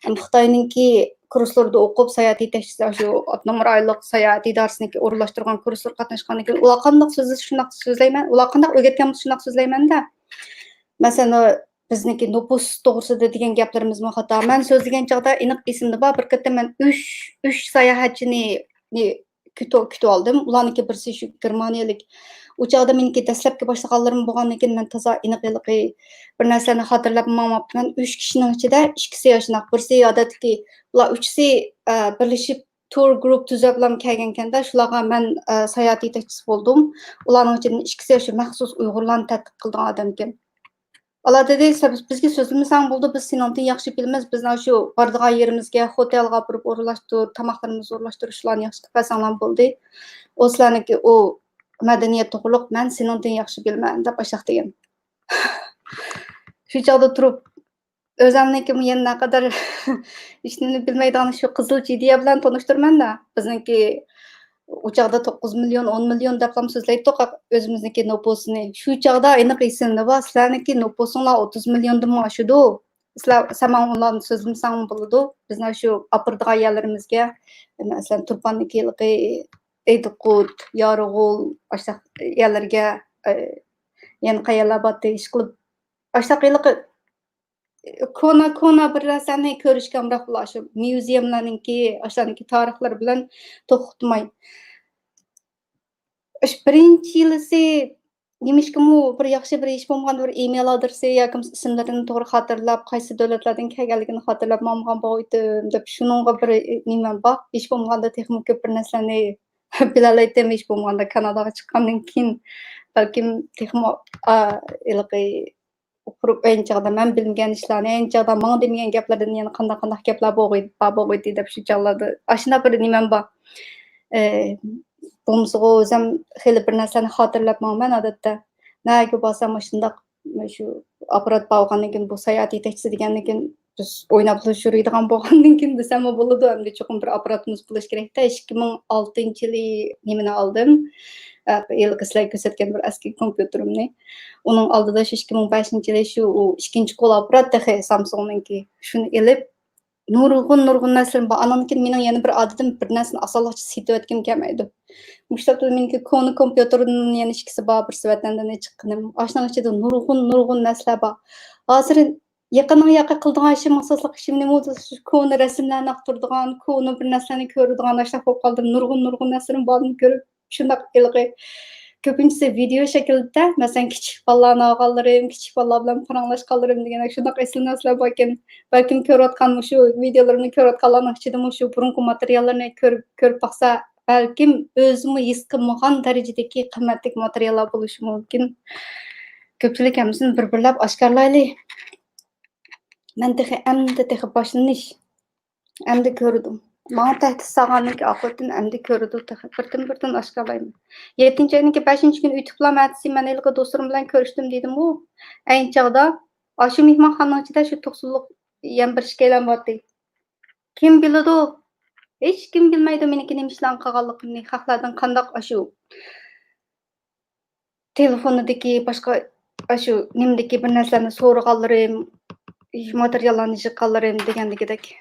S1: Xitoyninki kurslarda o'qib sayohat yetakchisi shu avtonom rayonlik sayohat idorasiniki o'rinlashtirgan kurslar qatnashgandan keyin ular qanday shunday so'zlayman, ular qanday o'rgatgan shunday so'zlaymanda. Masalan, bizniki nopus to'g'risida degan gaplarimiz xato. Men so'zlagan chog'da aniq esimda bor, bir qatam men 3 sayohatchini kutib oldim. Ularniki birisi shu germaniyalik. U chog'da meniki dastlabki boshlaganlarim bo'lgandan keyin men toza aniqligi bir narsani xotirlab olmabman. 3 kishining ichida ikkisi yoshliq, birisi odatdagi ular uchisi birlashib tour group tuzab bilan kelgan-kanda shularga men sayohat yetakchisi bo'ldim. Ularning ichidan ikkisi shu maxsus Uyg'urlarni tadqiq qilgan odam ekan. Ular dedi, bizga so'zlamasang bo'ldi, biz sendan yaxshi bilamiz. Bizning shu bordigan yerimizga, hotelga borib o'rinlashtir, tamoqlarimizni o'rinlashtirish shularni yaxshi qilsanglar bo'ldi. O'slarniki u madaniyat to'g'riliq men sendan yaxshi bilmayman deb ashaq degan. Shu chog'da turib o'zimniki yana naqadar ishni bilmaydigan shu qizil jidiya bilan tanishtirmanda. Bizniki u chog'da 9 million, 10 million deb ham so'zlaydiq o'zimizniki nopusini. Shu chog'da aniq esimda bor, sizlarniki nopusinglar 30 milliondan oshidi. Sizlar samonlarni so'zlasang bo'ladi. Bizning shu apirdigan yerlarimizga, masalan, Turpannikilik, Eydiqut, Yorug'ul, ashaq yerlarga yana qayerlar bordi ish qilib, ashaqiliq kona bir narsani ko'rishgan biroq bular shu muzeumlarniki, ashaqniki tarixlar bilan to'xtatmay. Birinchi yilisi nemishkimi bir yaxshi bir ish bo'lgan bir email adresi yoki ismlarini to'g'ri xotirlab, qaysi davlatlardan kelganligini xotirlab olgan bo'ydim deb shuningga bir nimam bor. Ish bo'lganda texnik ko'p bir narsani bilalaydim ish bo'lganda Kanadaga chiqqandan keyin balkim texnik o'qirib enchaqda men bilmagan ishlarni, enchaqda men bilmagan gaplardan yana qanday gaplar bo'g'iydi deb shu chog'larda ashuna bir nimam bor. Bo'lmasa o'zim xeyli bir narsani xotirlab olman odatda. Nega bo'lsam shundoq shu apparat bo'lgandan keyin bu sayohat yetakchisi degandan keyin biz o'ynab yuradigan bo'lgandan keyin desam bo'ladi. Endi cho'qim bir apparatimiz bo'lish kerakda. 2006-yili nimani oldim. Sizlarga ko'rsatgan bir eski kompyuterimni. Uning oldida 2005-yili shu ikkinchi qo'l apparat Samsung'niki. Shuni elib nurg'un narsalar bor. Andan keyin mening yana bir odatim bir narsani osonlikcha setib etkim kelmaydi. Mushtabda meniki koni kompyuterning yana ikkisi bor, birisi vatandin chiqqanim. Ashning ichida nurg'un narsalar bor. Hozir yaqin qildigan ishim asosliq ishim nima bo'ldi? Shu koni rasmlarni aqtirdigan, koni bir narsani ko'radigan ashlar bo'lib qoldim. Nurg'un narsalarni borni ko'rib, shundaq ilg'i ko'pincha video shaklida, masalan, kichik bolalarni olganlarim, kichik bolalar bilan paranglashganlarim degan shundaq asl narsalar bor ekan. Balkim ko'rayotgan shu videolarimni ko'rayotganlarning ichida shu burungi materiallarni ko'rib baqsa, balkim o'zimni his qilmagan darajadagi qimmatli materiallar bo'lishi mumkin. Ko'pchilik hammasini bir-birlab oshkorlaylik. Men texi boshlanish endi ko'rdim. Bana tehdit sağlanırken akıtın emdi körüdü birden aşkarlayım. 7. ayınki 5. gün ütüplam etsi men ilgi dostlarım bilen görüştüm dedim bu. En çağda aşı mihmanxananın içinde şu toksuzluk yan bir şikaylan vardı. Kim bildi o? Hiç kim bilmeydi meniki nemişlan qağallıqını, xalqlardan qandaq aşı telefonudaki başka aşı nimdeki bir narsalarni so'rag'anlarim, materiallarni yig'ganlarim degandagidek.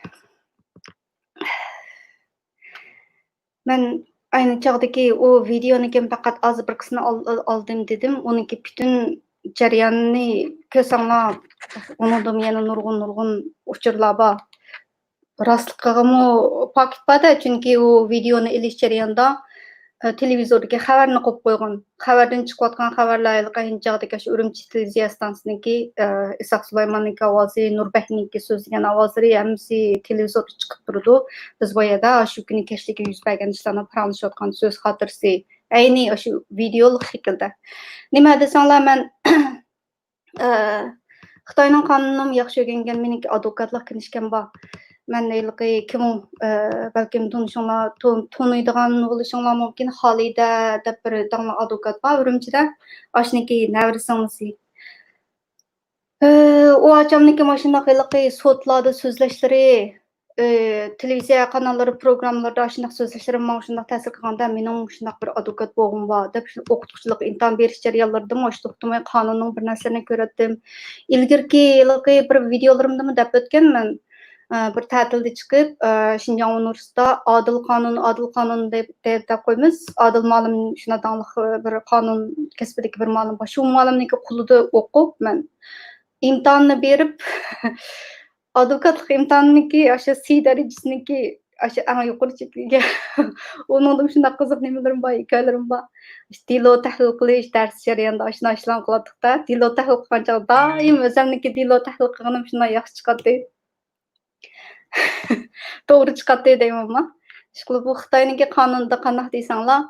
S1: Ben aynı çağdaki o videonun fakat az bir kısmını aldım dedim. Onunki bütün jarayonini ko'rsanglar, unutdim yana nurg'un uchurlar bor. Rostligimi pakitmadi, chunki u videoni ilish jarayonida televizordagi xabarni qo'yib qo'ygan. Xabardan chiqayotgan xabarlar qayinchaqdagi shu Urumchi televiziya stansiyaniki Isoq Sulaymonniki ovozi, Nurbekniki so'zlagan ovozlari hammasi televizorda chiqib turdi. Biz bu yerda shu kuni kechlikka yuz bergan ishlarni paranglashayotgan so'z xotirasi ayni shu videolik shaklda. Nima desanglar, men Xitoyning qonunini yaxshi o'rgangan meniki advokatlik kinishgan bor. Men neyliqi kim balkim tanıydigan bo'lishinglar mumkin. Xolida deb bir dangli advokat bor Urumchida. Ashniki navrisingisi. O achamniki mashina qiliqi sotlarda so'zlashlari televiziya kanalları, programlarda şundaq sözləşlərim mənim şundaq təsir qılğanda mənim şundaq bir advokat boğum var deb oqutquchilik imtahan berish jarayonlarida məştuqdum, qanunun bir nərsələrini görətdim. İlgirki bir videolarimda deb ötkenmen bir ta'tilda chiqib Şinjan Universitetida adil qonun deb qo'ymiz. Adil ma'lum shuna dаңlıq bir qonun kasbidagi bir ma'lum bor. Shu ma'lumniki qulida o'qib men imtihonni berib advokatlık imtihanınki aşağı C derecesindeki aşağı en yukarı çekilge. Onun şundaq qiziq nimilerim var, hikayelerim var. İşte dilo tahlil qilish ders jarayonida aşılan qılatdıqda dilo tahlil qilgancha doim o'zimniki dilo tahlil qilganim shunday yaxshi chiqadi. To'g'ri chiqadi deyman men. Ishqilib bu Xitoyniki qonunda qanday deysanglar,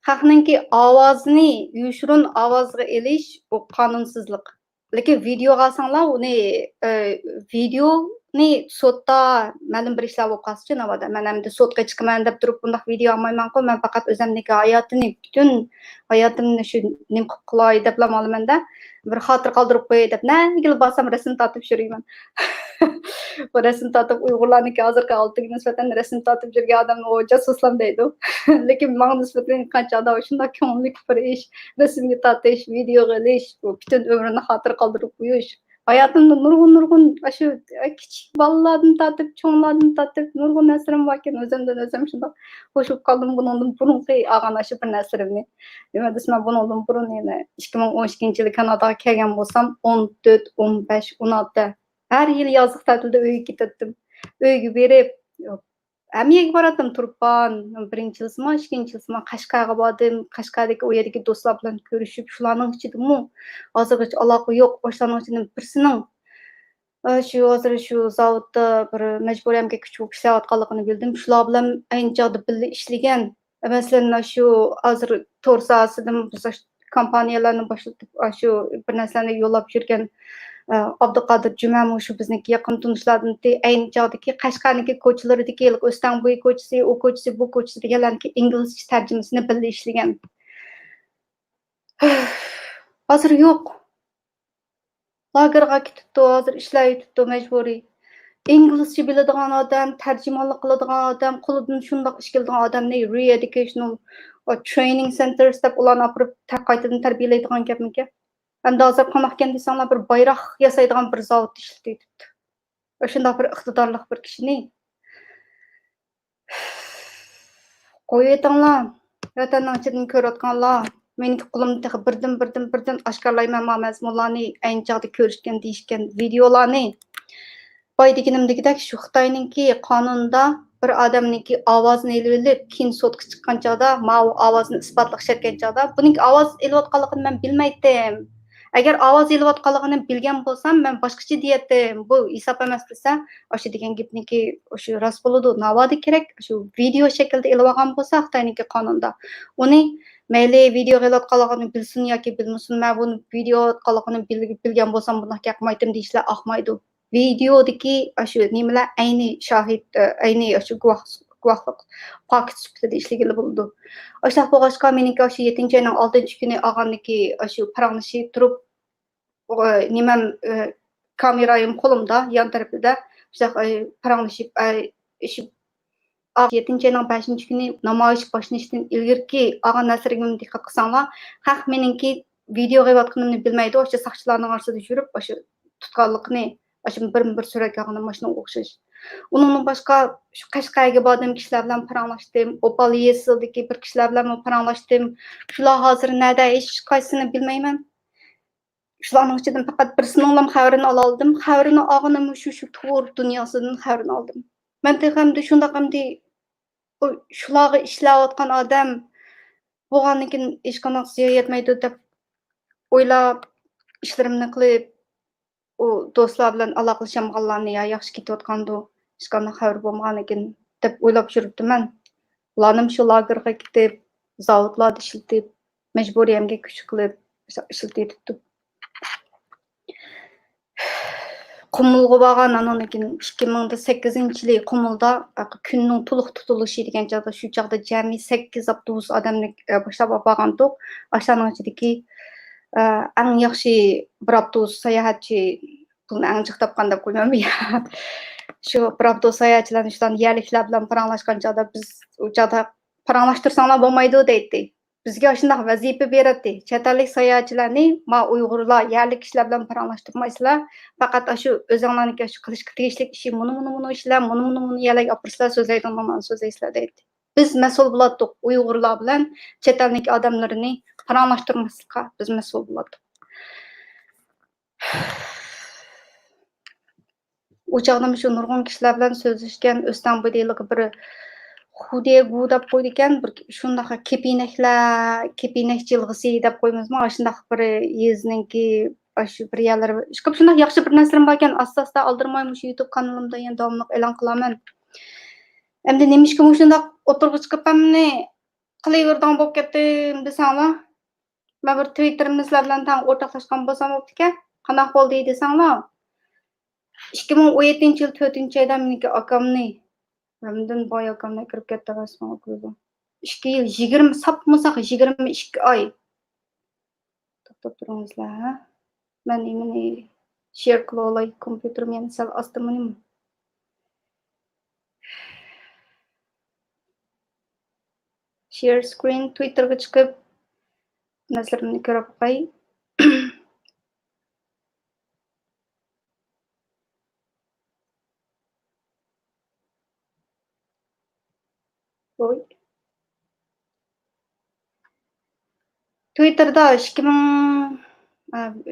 S1: xalqninki ovozini yushurun ovozga elish bu qonunsizlik. Lekin video alsanglar uni videoni sotda ma'lum bir ishlar bo'lib qolsa navada men endi sotga chiqaman deb turib bundaq video olmayman-ku, men faqat o'zimniki hayotini butun hayotimni shu nim qilib qilay deb olaman-da, bir xotir qoldirib qo'yay deb nagil borsam rasm tortib yurayman. Bu rasm tortib Uyg'urlarniki hozirgi oltiga nisbatan rasm tortib yurgan odamni o jasuslam deydi. Lekin menga nisbatan qancha odam shunday ko'ngilli bir ish, rasmga tortish, video qilish, butun umrini xotir qoldirib qo'yish. Hayatımda nurgun shu kichik bolalardan tortib, cho'nglardan tortib nurgun narsalar bor ekan. O'zim shunday qo'shib qoldim bundan burungi olgan shu bir narsalarni. Nima desam, bundan burun yana 2012-yili Kanadaga kelgan bo'lsam, 14, 15, 16 her yıl yazlık tatilde öyle gittim. Öyle berip Әмиеге баратым Турпан, birinchi yilsima, ikkinchi yilsima Qashqarga bordim. Qashqardagi o yerdagi do'stlar bilan ko'rishib, shularning ichidami hozirgacha aloqa yo'q. Boshlarning ichidan birisining shu hozir shu zavodda bir majburiyatga kuchib ishlayotganligini bildim. Shular bilan anchada birga ishlagan. Masalan, shu hozir to'rsasidan kompaniyalarni boshlatib, shu bir narsalarni yo'llab yurgan Abduqadir Jumamu shu bizniki yaqin tunishlardan ayni chog'dagi Qashqarniki ko'chalaridagi O'stanbo'y ko'chasi, u ko'chasi, bu ko'chasi deganlarniki inglizcha tarjimasini birga ishlagan. Hozir yo'q. Lagerga ketibdi, hozir ishlayotibdi majburiy. İngilizce biladigan odam, tarjimonlik qiladigan odam, qo'lidan shundoq ish keladigan odamni re-educational training centers deb ularni olib qaytadan tarbiyalaydigan gapmiki. Endi hozir qanaqkan desanglar bir bayroq yasaydigan bir zavodda ishlayotibdi. Shunday bir iqtidorli bir kishini qo'yayotganlar, vatanning ichidan ko'rayotganlar, meniki qo'limda birdan oshkorlayman mazmunlarni, ayni chog'da ko'rishgan deyishgan videolarni. Boy deganimdagidek shu Xitoyningki qonunda bir odamniki ovozini elib, keyin sotga chiqqan chog'da, ma'u ovozni isbotlash shart chog'da, buning ovoz elayotganligini men bilmaydim. Agar ovoz elayotganligini bilgan bo'lsam, men boshqacha deyatdim. Bu hisob emas desa, o'sha degan gapniki o'sha rost bo'ladi. Navoda kerak, shu video shaklda elolgan bo'lsa Xitoyningki qonunda, uni mayli video elayotganligini bilsin yoki bilmasin, men buni video elayotganligini bilgan bo'lsam, bunday qilmaydim deyishlar oqmaydi. Videodagi shu nimilar ayni shohid, ayni shu guvohlik paket sifatida ishlagan bo'ldi. O'sha bo'lg'achqa meniki shu 7-oyning 6-kuni olganniki shu paranglashib turib, nimam kamerayim qo'limda, yon tarafida o'sha paranglashib shu 7-oyning 5-kuni namoyish boshlanishdan ilgirki olgan narsalarga diqqat qilsanglar, haq meniki video qilayotganimni bilmaydi, o'sha soqchilarning orasida yurib, o'sha tutganlikni Aşım bir surat yağınım başına o'xshash. Onun başqa şu Qashqarga bordim, kishilar bilan paranglashdim. Opal Yesil'dagi bir kishilar bilan paranglashdim. Shular hozir nada hech qaysini bilmayman. Shularning ichidan faqat birisining xabarini oldim. Xabarini olganim shu to'r dunyosidan xabarini oldim. Men hamda shundaq hamda shularga ishlayotgan odam bo'lganligidan hech qanday ziyo yetmaydi deb o'ylab ishlarimni qilib o do'stlar bilan aloqalashganlarni ya yaxshi ketayotgandi, hech qanday xabar bo'lmaganikin deb o'ylab yuribdiman. Ularnim shu lagerga ketib, zavodlarda ishlatib, majburiyatga kuch qilib ishlatibdi. Qumulga borgan anonikin 2008-yili Qumulda kunning to'liq tutilishi degan joyda shu chaqda jami 8 avtobus odamni boshlab borgandik. O'shaning ichidagi eng yaxshi bir avtobus sayohatchi pulni eng jiq topgan deb qo'ymayman. Şu pravda sayachilarni shularni yerliklar bilan paranglashgan chog'da biz u chog'da paranglashtirsanglar bo'lmaydi deydi. Bizga shunday vazifa beradi. Chet ellik sayohatchilarni ma Uyg'urlar yerlik kishilar bilan paranglashtirmaysizlar. Faqat shu o'zinglarniki shu qilishga tegishli ishi muni ishlar, muni yerlik opirsizlar so'zlaydigan so'zaysizlar deydi. Biz mas'ul bo'ladik Uyg'urlar bilan chet ellik odamlarni paranglashtirmaslikka biz mas'ul bo'ladik. O çağda şu nurgun kişiler bilen sözleşken Özten Bıdıylığı bir Xudiye gu dep koydu ekan, bir şundaq kepinek jilg'isi dep qo'ymizmi? Shundaq bir yezininki shu bir yerlari chiqib shundaq yaxshi bir narsalar bor ekan, asta-asta aldirmayman shu YouTube kanalimda yana davomliq e'lon qilaman. Endi nemishki shundaq o'tirg'i chiqib hamni qilaveradigan bo'lib ketdim desanglar. Men bir Twitterimizlar bilan tang o'rtoqlashgan bo'lsam bo'pti ekan. Qanday bo'ldi desanglar? 2017 yıl 4. ayda meniki akamni Ramdan boy akamni kirib ketdi rasman o'qiydi. 2 yil 20 sapmasaq 22 oy. To'xtab turingizlar, ha? Men imini share qila olay, kompyuterim yana sal ostimini. Share screen Twitterga chiqib narsalarni ko'rib qo'y. Twitter'da 2000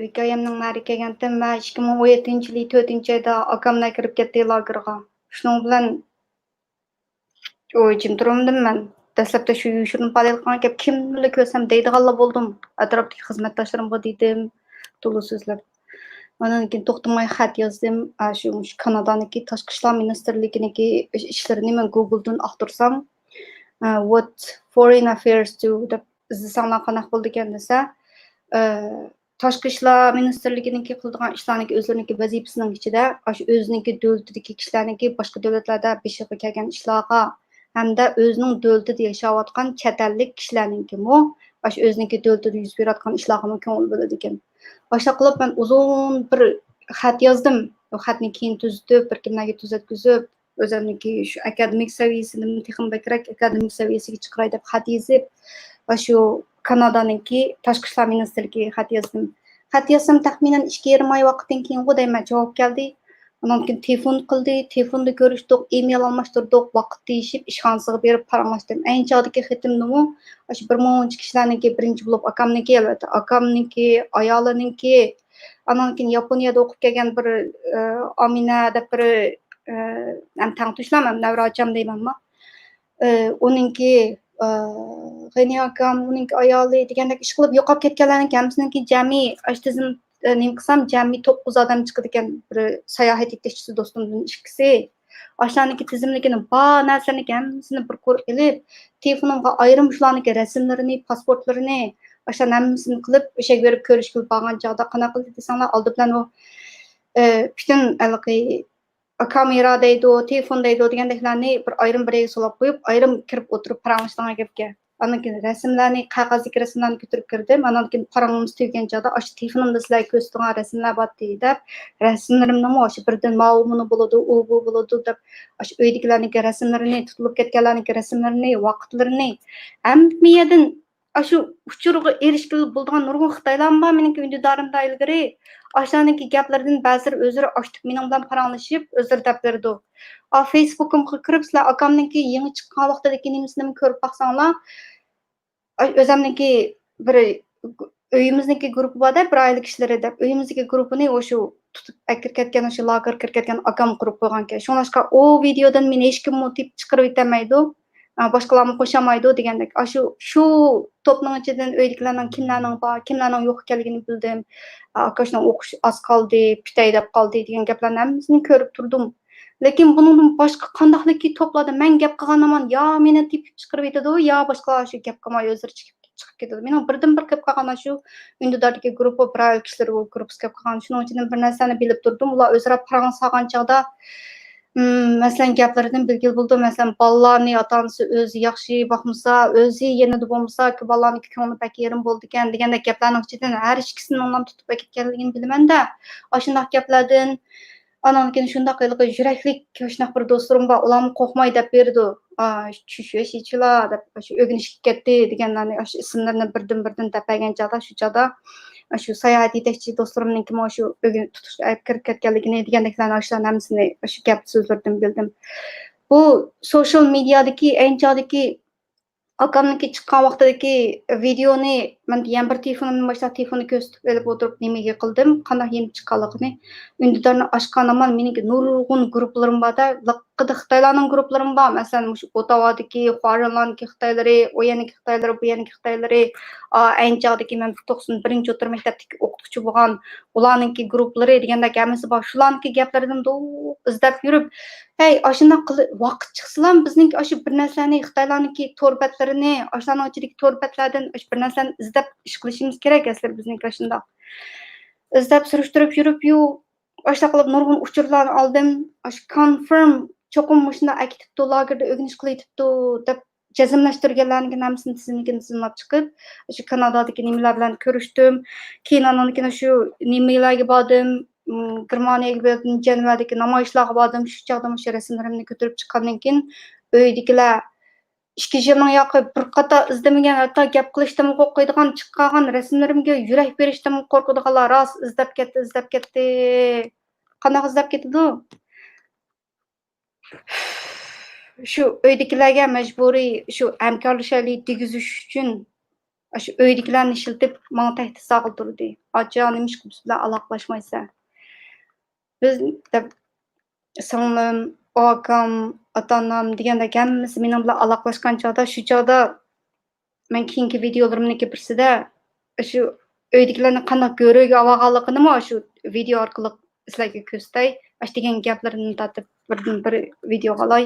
S1: hikoyamning nari kelgandim va 2017 yil 4 ayda akamlar kirib ketdi lagerga. Shuning bilan o'yjim turumdim men. Dastlabda shu yushirin palilgan gap kimni ko'rsam deydiganlar bo'ldim. Atrofdagi xizmatdoshlarimga dedim, to'liq so'zlab. Ondan keyin to'xtamay xat yozdim. Shu Kanadaniki tashqi ishlar ministrliginiki ishlarini men Google'dan axtarsam, what foreign affairs do deb izlasanglar qanaqa bo'ldi ekan desa, tashqi ishlar ministrliginiki qiladigan ishlarniki o'zlariniki vazifasining ichida, shu o'ziniki davlatidagi kishilarniki boshqa davlatlarda beshiga kelgan ishlarga hamda o'zining davlatida yashayotgan chet ellik kishilarninkimi, shu o'ziniki davlatida yuz berayotgan ishlarga ko'ngil bo'ladi ekan. Boshqa qilib men uzun bir xat yozdim. O xatni keyin tuzib, bir kimlarga tuzatkizib, o'zimniki shu akademik saviyasini texnik bakrak akademik saviyasiga chiqaray deb xat yozib, va shu Kanadaniki tashqi ishlar ministrligiga xat yozdim. Xat yozsam taxminan 2,5 oy vaqtdan keyin deyman javob keldi. Ondan keyin telefon qildi, telefonda ko'rishdik, email almashtirdik, vaqt deyishib ishxonasiga berib paranglashdim. Ayni chog'dagi xatimni shu 1000 kishilarniki birinchi bo'lib akamniki albatta, akamniki, ayoliniki, ondan keyin Yaponiyada o'qib kelgan bir Amina deb bir ham tang tushlaman, navracham deymanmi? Uninki G'ani akam, uninki ayoli degandek ish qilib yo'qolib ketganlarning hammasiniki jami tizim nima qilsam jami 9 odam chiqadi ekan. Bir sayohat yetakchisi do'stimning ikkisi. Ashlarniki tizimligini bor narsalarni hammasini bir ko'rib kelib, telefonimga ayrim shularniki rasmlarini, pasportlarini, ashlarni hammasini qilib o'sha berib ko'rishga borgan chog'da qanaqa qildi desanglar, oldi bilan u butun alaqi kamera deydi, telefon deydi degandeklarni bir ayrim biriga solib qo'yib, ayrim kirib o'tirib paranglashgan gapga. Ondan keyin rasmlarni, qog'ozdagi rasmlarni ko'tarib kirdim. Ondan keyin paranglimiz tugagan chog'da shu telefonimda sizlarga ko'rsatgan rasmlar bor deb, rasmlarimni shu birdan ma'lumini bo'ladi, u bu bo'ladi deb, shu uydagilarning rasmlarini, tutilib ketganlarning rasmlarini, vaqtlarini hammadan shu uchurga erishib bo'lgan nurg'un Xitoylar bor meniki undidarimda ilgari. Ashlarniki gaplardan ba'zilari o'zlari ochib mening bilan paranglashib, o'zlari deb berdi. Facebook'imga kirib sizlar akamniki yangi chiqqan vaqtdagi nimasini ko'rib baqsanglar, o'zimniki bir uyimizniki guruhi bor-da, bir oila kishilari deb, uyimizdagi guruhini o'sha tutib kirib ketgan, o'sha lager kirib ketgan akam qurib qo'ygan ekan. Shuningdek, o videodan meni hech kim motiv chiqarib o'tamaydi. Boshqalarni qo'shamaydi degandek. Shu to'pning ichidan uydagilarning kimlarning bor, kimlarning yo'q ekanligini bildim. Akashning o'qish oz qoldi, pitay deb qoldi degan gaplarni hammasini ko'rib turdim. Lekin bundan boshqa qandaqliki to'pladi. Men gap qilganman, yo meni tepib chiqarib etadi, yo boshqalar shu gap qilmay o'zlari chiqib ketadi. Mening birdan-bir qilib qolgan shu undidagi guruhi bir ayol kishilar guruhi qilib qolgan. Shuning uchun bir narsani bilib turdim. Ular o'zaro parang solgan chog'da masalan gaplaridan bilgil bo'ldi. Masalan, bolalarni ota-onasi o'zi yaxshi boqmasa, o'zi yanada bo'lmasa, bolalarning ko'ngli pek yerim bo'ldi ekan degandek gaplarning ichidan har ikkisini ondan tutib ketganligini bilaman-da. Shunday gaplardan Anan keyin shundaq qilib yuraklik shunaqa bir do'stlarim bor, ularni qo'rqmay deb berdi. Chushishlar deb shu o'rganishga ketdi deganlarni shu ismlarini birdan tapagan chog'da shu chog'da shu sayohat yetakchi do'stlarimniki shu tutish kirib ketganligini degandeklarni shularni hammasini shu gap so'zlardan bildim. Bu social mediadagi ayniqchadagi akamniki chiqqan vaqtidagi videoni men yana bir telefonimni boshlab telefonni ko'rsatib olib o'tirib nimaga qildim, qanday yenib chiqqanligini undidarni ochgan amal meniki nurg'un guruhlarim borda, liqqida Xitoylarning guruhlarim bor. Masalan, shu Otavadagi Xorazmdagi Xitoylari, o yaniki Xitoylari, bu yaniki Xitoylari, ayniqchadagi men 91-chi o'rta maktabdagi o'qituvchi bo'lgan ularniki guruhlari degandek hammasi bor. Shularniki gaplaridan izlab yurib, hey, ashuna qilib vaqt chiqsalam bizning shu bir narsani Xitoylarniki sۆhbətlərini, aşlarning ichidagi sۆhbətlərdən bir narsani izlab ish qilishimiz kerak asli bizning shundoq. İzlab surishtirib yurib, ashla qilib nurg'un uchurlarni oldim. Shu confirm cho'qim shunda akitibdi, lagerda o'rganish qilyapti deb jazmlashtirganlarning hammasini tizimlab chiqib, shu Kanadadagi nimilar bilan ko'rishdim. Keyin anonkin shu nimilarga bordim. Germaniyaga bordim, Jenevadagi namoyishlarga bordim. Shu chog'da shu rasmlarimni ko'tarib chiqqandan keyin uydagilar 2 yilning yoqib bir qator izlamagan, hatto gap qilishdan qo'rqadigan chiqqan rasmlarimga yurak berishdan qo'rqadiganlar rost izlab ketdi. Qanday izlab ketdi? Shu uydagilarga majburiy shu hamkorlashaylik degizish uchun shu uydagilarni ishiltib menga tahdid soldirdi. Acha nima ish qilib bilan aloqalashmaysa. Biz deb singlim, akam, ota-onam degandek hammasi mening bilan aloqalashgan chog'da, shu chog'da men keyingi videolarimniki birsida shu uydagilarni qanday ko'rib olganligini shu video orqali sizlarga ko'rsatay. Ash degan gaplarimni tatib bir video olay.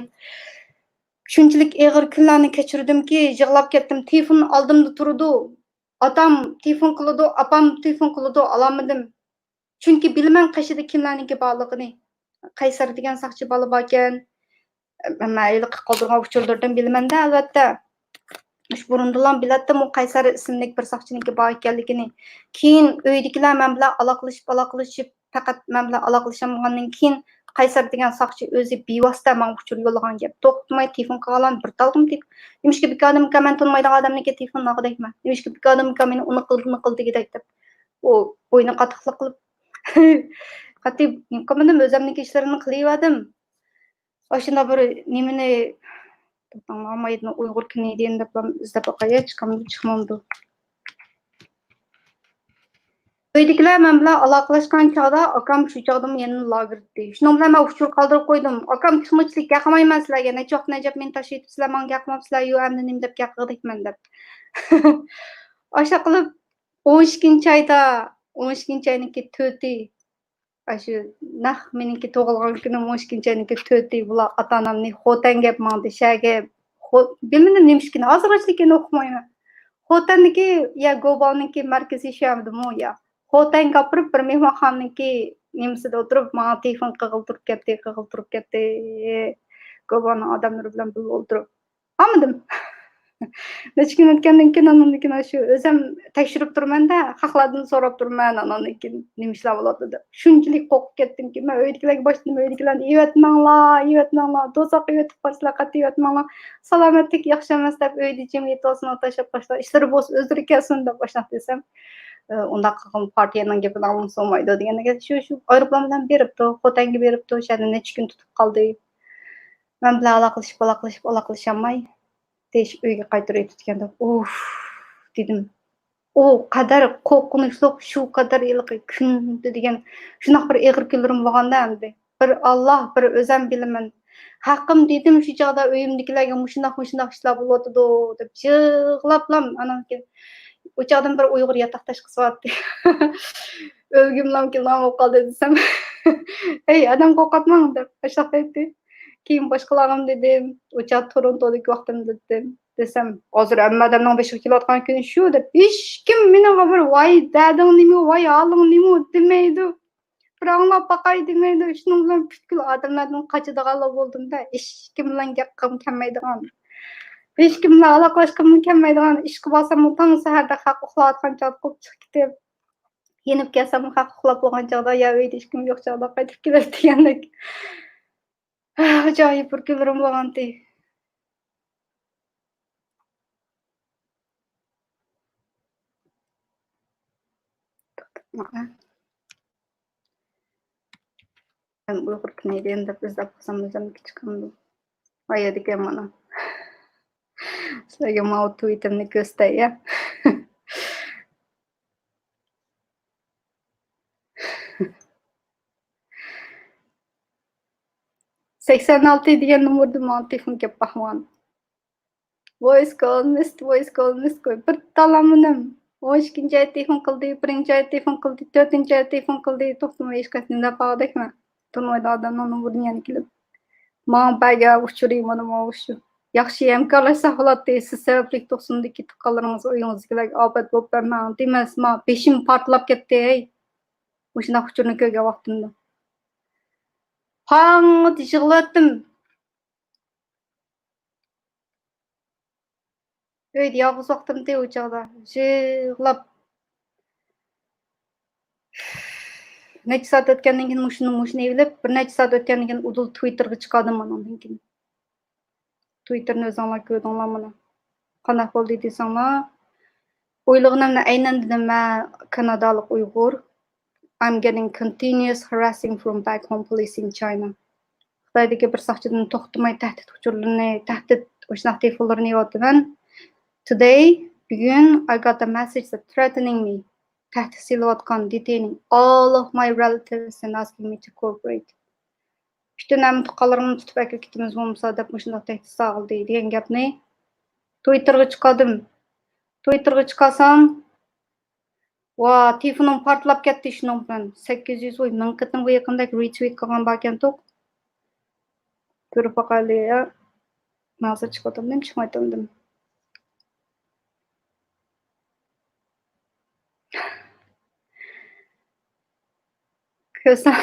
S1: Shunchalik og'ir kunlarni kechirdimki, yig'lab ketdim. Telefon oldimda turdi. Otam telefon qiladi, opam telefon qiladi, ololmadim. Chunki bilman qashida kimlarniki borligini. Qaysar degan saqchi bola bor ekan. Mayli qoldirgan uchurlardan bilmanda albatta. Shu burundilan bilatdim u Qaysar ismli bir saqchiniki bor ekanligini. Keyin uydagilar men bilan aloqalashib faqat men bilan aloqalashamgandan keyin Qaysar degan saqchi o'zi bevosita menga uchur yo'llagan gap. To'xtamay telefon qilgan bir taldim deb. Nimishki bir odam men tanımaydigan odamniki telefon naqdayman. Nimishki bir odam meni uni qildi deb. O bo'yni qattiqlik qilib qattiq nimkomadim o'zimniki ishlarimni qilyaptim. Oshunda bir nimani to'xtamaydi Uyg'ur komediyan deb izlab qo'yay, chiqmamdi. Uydagilar men bilan aloqalashgan chog'da akam shu chog'da meni lagerdi. Shuning bilan men uchur qoldirib qo'ydim. Akam qismatchilik gaqamayman sizlarga, nechoq najab men tashlaydi sizlar menga gaqmabsizlar, yo endi nim deb gaqirdik-men deb. O'sha qilib 12-oyda ayniki 4 shu naq meniki tug'ilgan kunim 12-oyniki 4 bular ota-onamni xotan gap mangdi, shaga bilmadim nimishkini hozirgacha o'qimayman. Xotanniki ya Gobalniki markaziy shamdimi ya. Xotan gapirib bir mehmonxonaniki nimasida o'tirib menga telefon qig'iltirib ketdi. Gobalning odamlari bilan birga o'tirib. Olmadim. Necha kun o'tgandan keyin anamnikin shu o'zim tekshirib turmanda, haqlardan so'rab turman anamnikin nima ishlar bo'ladi deb. Shunchalik qo'rqib ketdimki, men uydagilarga boshladim, uydagilarni evatmanglar, do'zax evatib qo'ysizlar, qattiq evatmanglar. Salomatlik yaxshi emas deb uyda jamiyat o'zini tashlab qo'yishlar. Ishlari bo'lsa o'zlari kelsin deb boshlab desam, unda qilgan partiyaning gapidan olmaydi degandek shu aeroplan bilan beribdi, xotanga beribdi, o'shani necha kun tutib qoldi. Men bilan aloqalashamay deyish uyga qaytarib tutganda dedim. O qadar qo'rqinchli, shu qadar iliq kun degan shunaqa bir og'ir kunlarim bo'lganda endi. Bir Alloh, bir o'zim bilaman. Haqqim dedim shu chog'da uyimdagilarga shundoq ishlar bo'lyapti deb yig'lablam anamga. O'chaqdan bir Uyg'ur yotoqdash qizyapti. O'lgimlam bo'lib qoldi desam. Ey, adam qo'rqatmang deb tashlab aytdi. Keyin boshqalarim dedim, o'chaq Torontodagi vaqtimda dedim. Desam, hozir hammadan 5 kelayotgan kuni shu deb hech kim menga bir voy dading nima, voy haling nima demaydi. Paranglab baqay demaydi. Shuning bilan butkul odamlardan qochadiganlar bo'ldimda, hech kim bilan gap qilib kelmaydigan. Hech kim bilan aloqalashib kelmaydigan ish qilsam, tong saharda haq uxlayotgan chog'da chiqib ketib Yenib kelsam haq uxlab bo'lgan chog'da ya uyda hech kim yo'q chog'da qaytib keladi degandek ajoyib bir kunlarim bo'lgandi. Ben Uyghur Canadian deb izlab qolsam o'zimniki chiqamdi. Ayad ekan mana. Sizlarga mau tweetimni ko'rsatay ya. 86 degan nomerda meni telefon kelib baxman. Voice call missed qo'y. Bir talamunim. 12-chi ay telefon qildi, 1-chi ay telefon qildi, 4-chi ay telefon qildi, to'xtamay hech qachon dafadakmi. Tunmayda odamning nomerini yana kelib. Men baga uçuray mana bu shu. Yaxshi hamkorlashsa holatda siz sababli to'qsondagi ketib qolganingiz o'yingizga obat bo'lib bermang. Demas, men beshim portlab ketdi. O'shuna uchurni ko'rgan vaqtimda. Pang yig'latdim. Uyda yolg'iz vaqtimda u chog'da yig'lab necha soat o'tgandan keyin mushuni evlab, bir necha soat o'tgandan keyin udul Twitterga chiqardim mendan keyin. Twitterni o'zinglar ko'rdinglar mana. Qanaqa bo'ldi desanglar, o'ylig'imni aynan dedim men Kanadalik Uyg'ur. I'm getting continuous harassing from back home police in China. Xitoydagi bir soqchidan to'xtamay tahdid uchurlarini, tahdid o'shaq telefonlarini yo'taman. Today, bugun I got a message that threatening me. Tahdid silayotgan, detaining all of my relatives and asking me to cooperate. Bütün tuqqanlarimni tutib akib ketimiz bo'lmasa deb shunday tahdid sog'ildi degan gapni Twitterga chiqardim. Twitterga chiqarsam, va telefonim portlab ketdi shuning bilan 800 voy ming qitim bu yaqinda retweet qilgan bo'lgan to'q. Ko'rib boqayli ya. Nazar chiqardim, nima chiqmaydim. Ko'rsam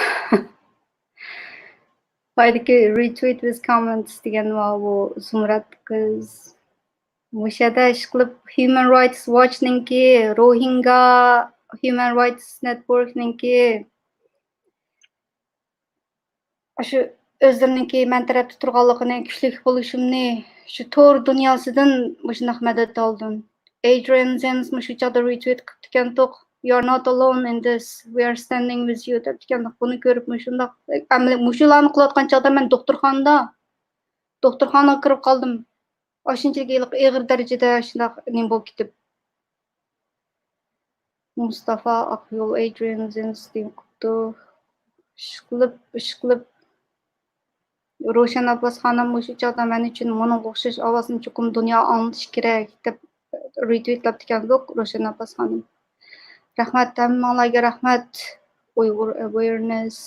S1: Faydaki retweet with comments degan bu Zumrat qiz. O'shada ish qilib Human Rights Watch'ninki, Rohingya Human Rights Network'ninki shu o'zlarininki men tarafda turganligini, kuchli bo'lishimni shu to'r dunyosidan shunday madad oldim. Adrian Zenz shu chog'da retweet qilib ekan to'q. You're not alone in this. We are standing with you deb ekan. Buni ko'rib shunday mushularni qilayotgan chog'da men doktorxonaga kirib qoldim. Shunchalik og'ir darajada shunday nima bo'lib ketib. Mustafa Aqyol Adrian Zenz deyapti. Ishqilib Roshan Abbas xonim shu chog'da men uchun moning o'xshash ovozini chuqur dunyo anglish kerak deb retweetlab ekan Roshan Abbas xonim. Rahmat, hammalarga rahmat. Uyghur awareness.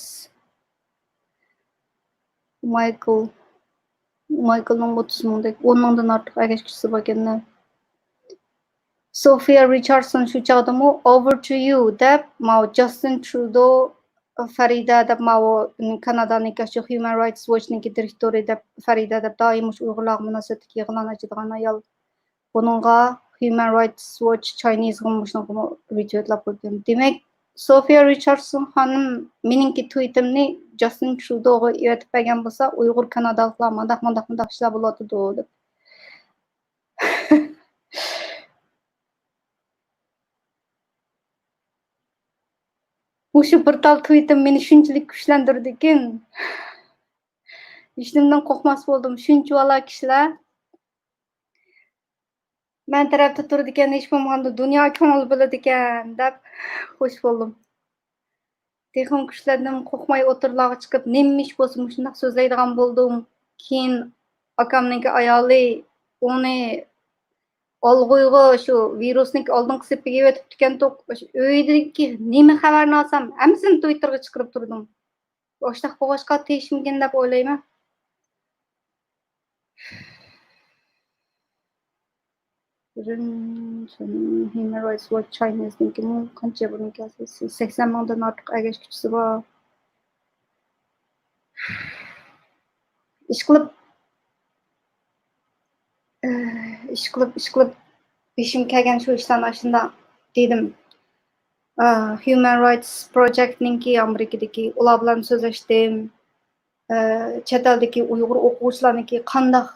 S1: Michael'ning 30 mingdek 10 mingdan ortiq agashchisi bo'lganlar. Sophia Richardson shu chog'dami over to you deb Justin Trudeau Farida deb Kanadaning Human Rights Watch'ning direktori deb Farida deb doim Uyg'urlar munosabatga yig'ilgan ochadigan ayol. Buningga Human Rights Watch Chinese g'umushni retweetlab qo'ygan. Demak, Sophia Richardson xonim meningki tweetimni Justin Trudeauga yo'tib bergan bo'lsa, Uyg'ur Kanadaliklar mandaq ishlar bo'ladi deb. Shu bir tal tweetim meni shunchalik kuchlantirdi ekan. Ishimdan qo'rqmas bo'ldim. Shuncha vala kishilar men tarafda turdi ekan, hech bo'lmaganda dunyo ko'ngil biladi ekan deb xush bo'ldim. Texon kuchlandim, qo'rqmay o'tirlarga chiqib, nemish bo'lsa shunday so'zlaydigan bo'ldim. Keyin akamning ayoli uni olg'uyga shu virusning oldingi sepiga o'tib ekan to'q. Uydagi nima xabarni olsam, hammasini Twitterga chiqarib turdim. Boshqa qo'g'ashqa tegishmagan deb o'ylayman. Human Rights Watch Chinese qancha bunga 80 mingdan ortiq agashchisi bor. Ishqilib beshim kelgan shu ishlarni shunda dedim. Human Rights Project'ninki Amerikadagi ular bilan so'zlashdim. Chet eldagi Uyg'ur o'quvchilarniki qandaq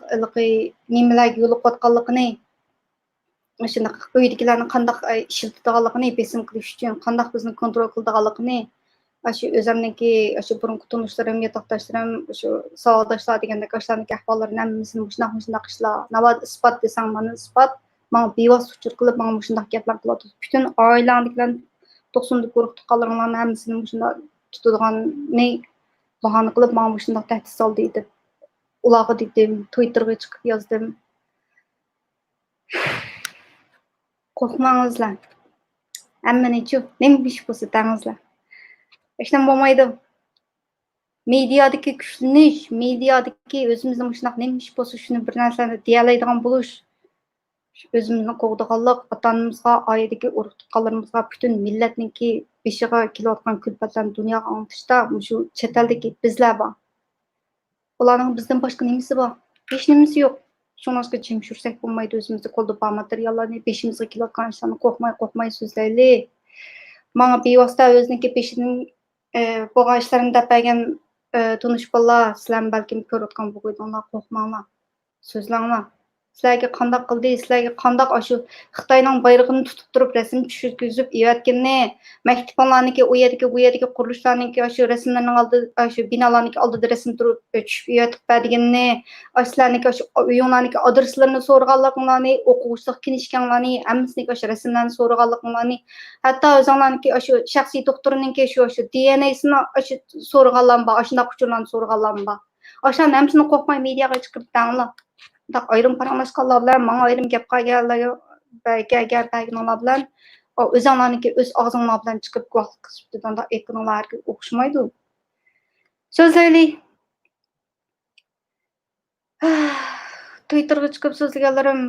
S1: nimalarga yo'liqayotganligini, shunday uydagilarni qandaq ishlatadiganligini besim qilish uchun qandaq bizni kontrol qiladiganligini, shu o'zimniki shu burungi tanishlarim, yotoqdoshlarim, shu savoldoshlar degandek yoshlarniki ahvollarini hammasini shundoq ishlar. Navod isbot desang, mana isbot, menga bevosita uchur qilib, menga shundoq gaplar qiladi. Butun oilangizlarni 90 guruh tuqqanlaringlarni hammasini shundoq tutadiganni bahona qilib, menga shundoq tahdid soldi deb ularga dedim, Twitterga chiqib yozdim. Qo'rqmangizlar. Hammani-chu, nima ish bo'lsa tangizlar. Hech nima bo'lmaydi. Mediadagi kuchlanish, mediadagi o'zimizning shundoq nima ish bo'lsa shuni bir narsani deya oladigan bo'lish, o'zimizni qo'g'diganlik, ota-onamizga, oiladagi urug' tuqqanlarimizga, butun millatningki beshiga kelayotgan kulfatlarni dunyoga anglitishda shu chet eldagi bizlar bor. Ularning bizdan boshqa nimasi bor? Hech nimasi yo'q. Shuningga jim yursak bo'lmaydi, o'zimizni qo'lda bor materiallarni beshimizga kelayotgan ishlarni qo'rqmay so'zlaylik. Menga bevosita o'ziniki peshining bo'lgan ishlarini deb bergan tunish bolalar, sizlar balkim ko'rayotgan bo'g'idinglar, qo'rqmanglar. So'zlanglar. Sizlarga qandoq qildi, sizlarga qandoq shu Xitoyning bayrog'ini tutib turib rasm tushirgizib eyotganini, maktablarniki u yerdagi bu yerdagi qurilishlarniki shu rasmlarning oldida, shu binolarniki oldida rasm turib tushib eyotib berganini, sizlarniki shu uyinglarniki adreslarini so'raganliklarini, o'quvchilik kinishganlarni, hammasini shu rasmlarni so'raganliklarini, hatto o'zinglarniki shu shaxsiy doktorininki shu DNA'sini shu so'raganlar bor, shunday uchurlarni so'raganlar bor. O'shalarni hammasini qo'rqmay mediaga chiqib tanglar. Ayrim paranglashganlar bilan, menga ayrim gap qilganlar bilan, o'zinglarniki o'z og'zinglar bilan chiqib guvohlik qilib aytganlarga o'xshamaydi. So'zlaylik. Twitterga chiqib so'zlaganlarim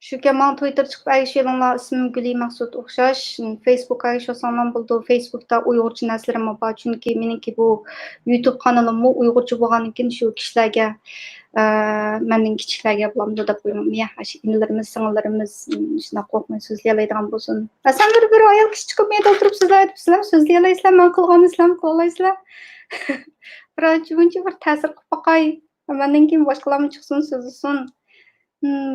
S1: shuga, men Twitter chiqib aytishinglar, ismim Guli Maqsud o'xshash. Facebookga aytishsam bo'ldi. Facebookda Uyg'urcha narsalar bor, chunki meniki bu YouTube kanalim Uyg'urcha bo'lgandan keyin shu kishilarga mening kichiklarga bo'lamdi deb qo'yaman. Yaxshi inlarimiz, singillarimiz shunday qo'rqmay so'zlay oladigan bo'lsin. Sen bir ayol kishi chiqib menda o'tirib sizlar so'zlay olasizlar, men qilgan islam qilasizlar. Birochi buncha bir ta'sir qilib boqay. Mendan keyin boshqalar chiqsin, so'zlasin.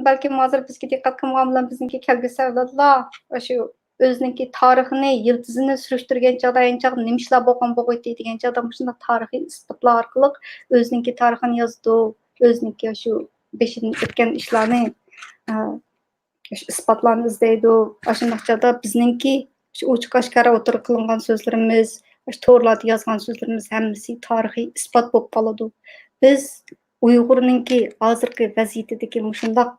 S1: Balkim hozir bizga diqqat qilmagan bilan bizniki kelgusi avlodlar shu o'ziniki tarixini, yiltizini surishtirgan chog'da nima ishlar bo'lgan bo'g'aydi degan chog'da shunday tarixiy isbotlar orqali o'ziniki tarixini yozdi, o'ziniki shu beshidan o'tgan ishlarni isbotlarni izlaydi. Shunday chog'da bizningki shu ochiq oshkora o'tirib qilingan so'zlarimiz, to'g'rilarda yozgan so'zlarimiz hammasi tarixiy isbot bo'lib qoladi. Biz Uyg'urninki hozirgi vaziyatidagi shundoq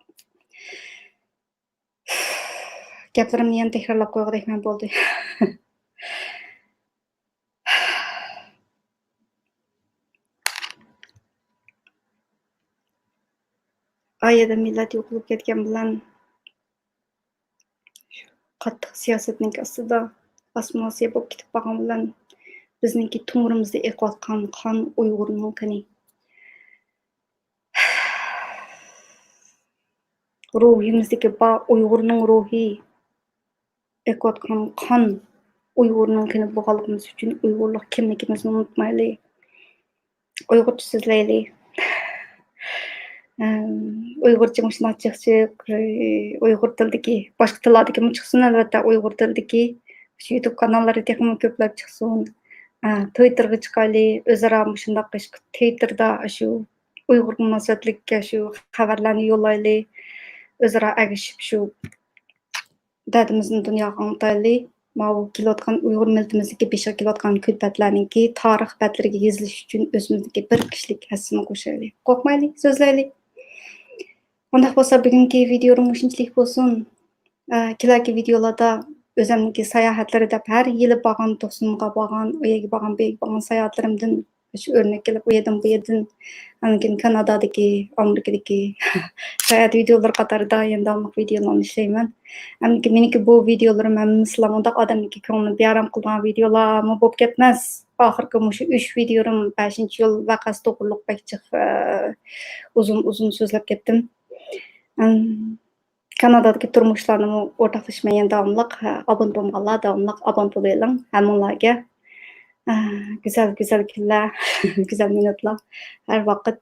S1: gaplarimni yana takrorlab qo'ygandek bo'ldi. Oyada millat yo'qolib ketgan bilan qattiq siyosatning ostida osmosiya bo'lib ketib qolgan bilan bizningki to'ngrimizda eqiyotgan qon Uyg'urning qani. Ruhimizdagi Uyg'urning ruhi eqiyotgan qon Uyg'urning qani bo'lganligimiz uchun Uyg'urlik kimligimizni unutmaylik. Uyg'urcha so'zlaylik. Uyg'urcha shunday chiqchiq, Uyg'ur tilidagi, boshqa tillardagi chiqsin albatta, Uyg'ur tilidagi shu YouTube kanallari texnik ko'plab chiqsin. Twitterga chiqaylik, o'zaro shunday qish Twitterda shu Uyg'ur munosabatlikka shu xabarlarni yo'llaylik. O'zaro agishib shu dardimizni dunyoga anglitaylik. Mana kelayotgan Uyg'ur millatiimizdagi beshiga kelayotgan kulfatlarningki tarix batlariga yozilish uchun o'zimizdagi bir kishilik hassini qo'shaylik. Qo'rqmaylik, so'zlaylik. Undaq bo'lsa bugungi videom shunchalik bo'lsin. Kelarki videolarda o'zimniki sayohatlari deb har yili borgan 90ga borgan, u yerga borgan, bu yerga borgan sayohatlarimdan shu o'rnak kelib u yerdan bu yerdan keyin Kanadadagi, Amerikadagi sayohat videolar qatorida yana davomiq videolarni ishlayman. Meniki bu videolarim hamma undaq odamniki ko'nglini bearam qilgan videolar bo'lib ketmas. Oxirgi shu 3 videom 5-yil vaqasi to'g'riliq bakchiq uzun so'zlab ketdim. Kanadadagi turmushlarni o'rtoqlashmagan davomliq obuna bo'lganlar davomliq obuna bo'ling. Hammalarga güzel kunlar, güzel minutlar har vaqt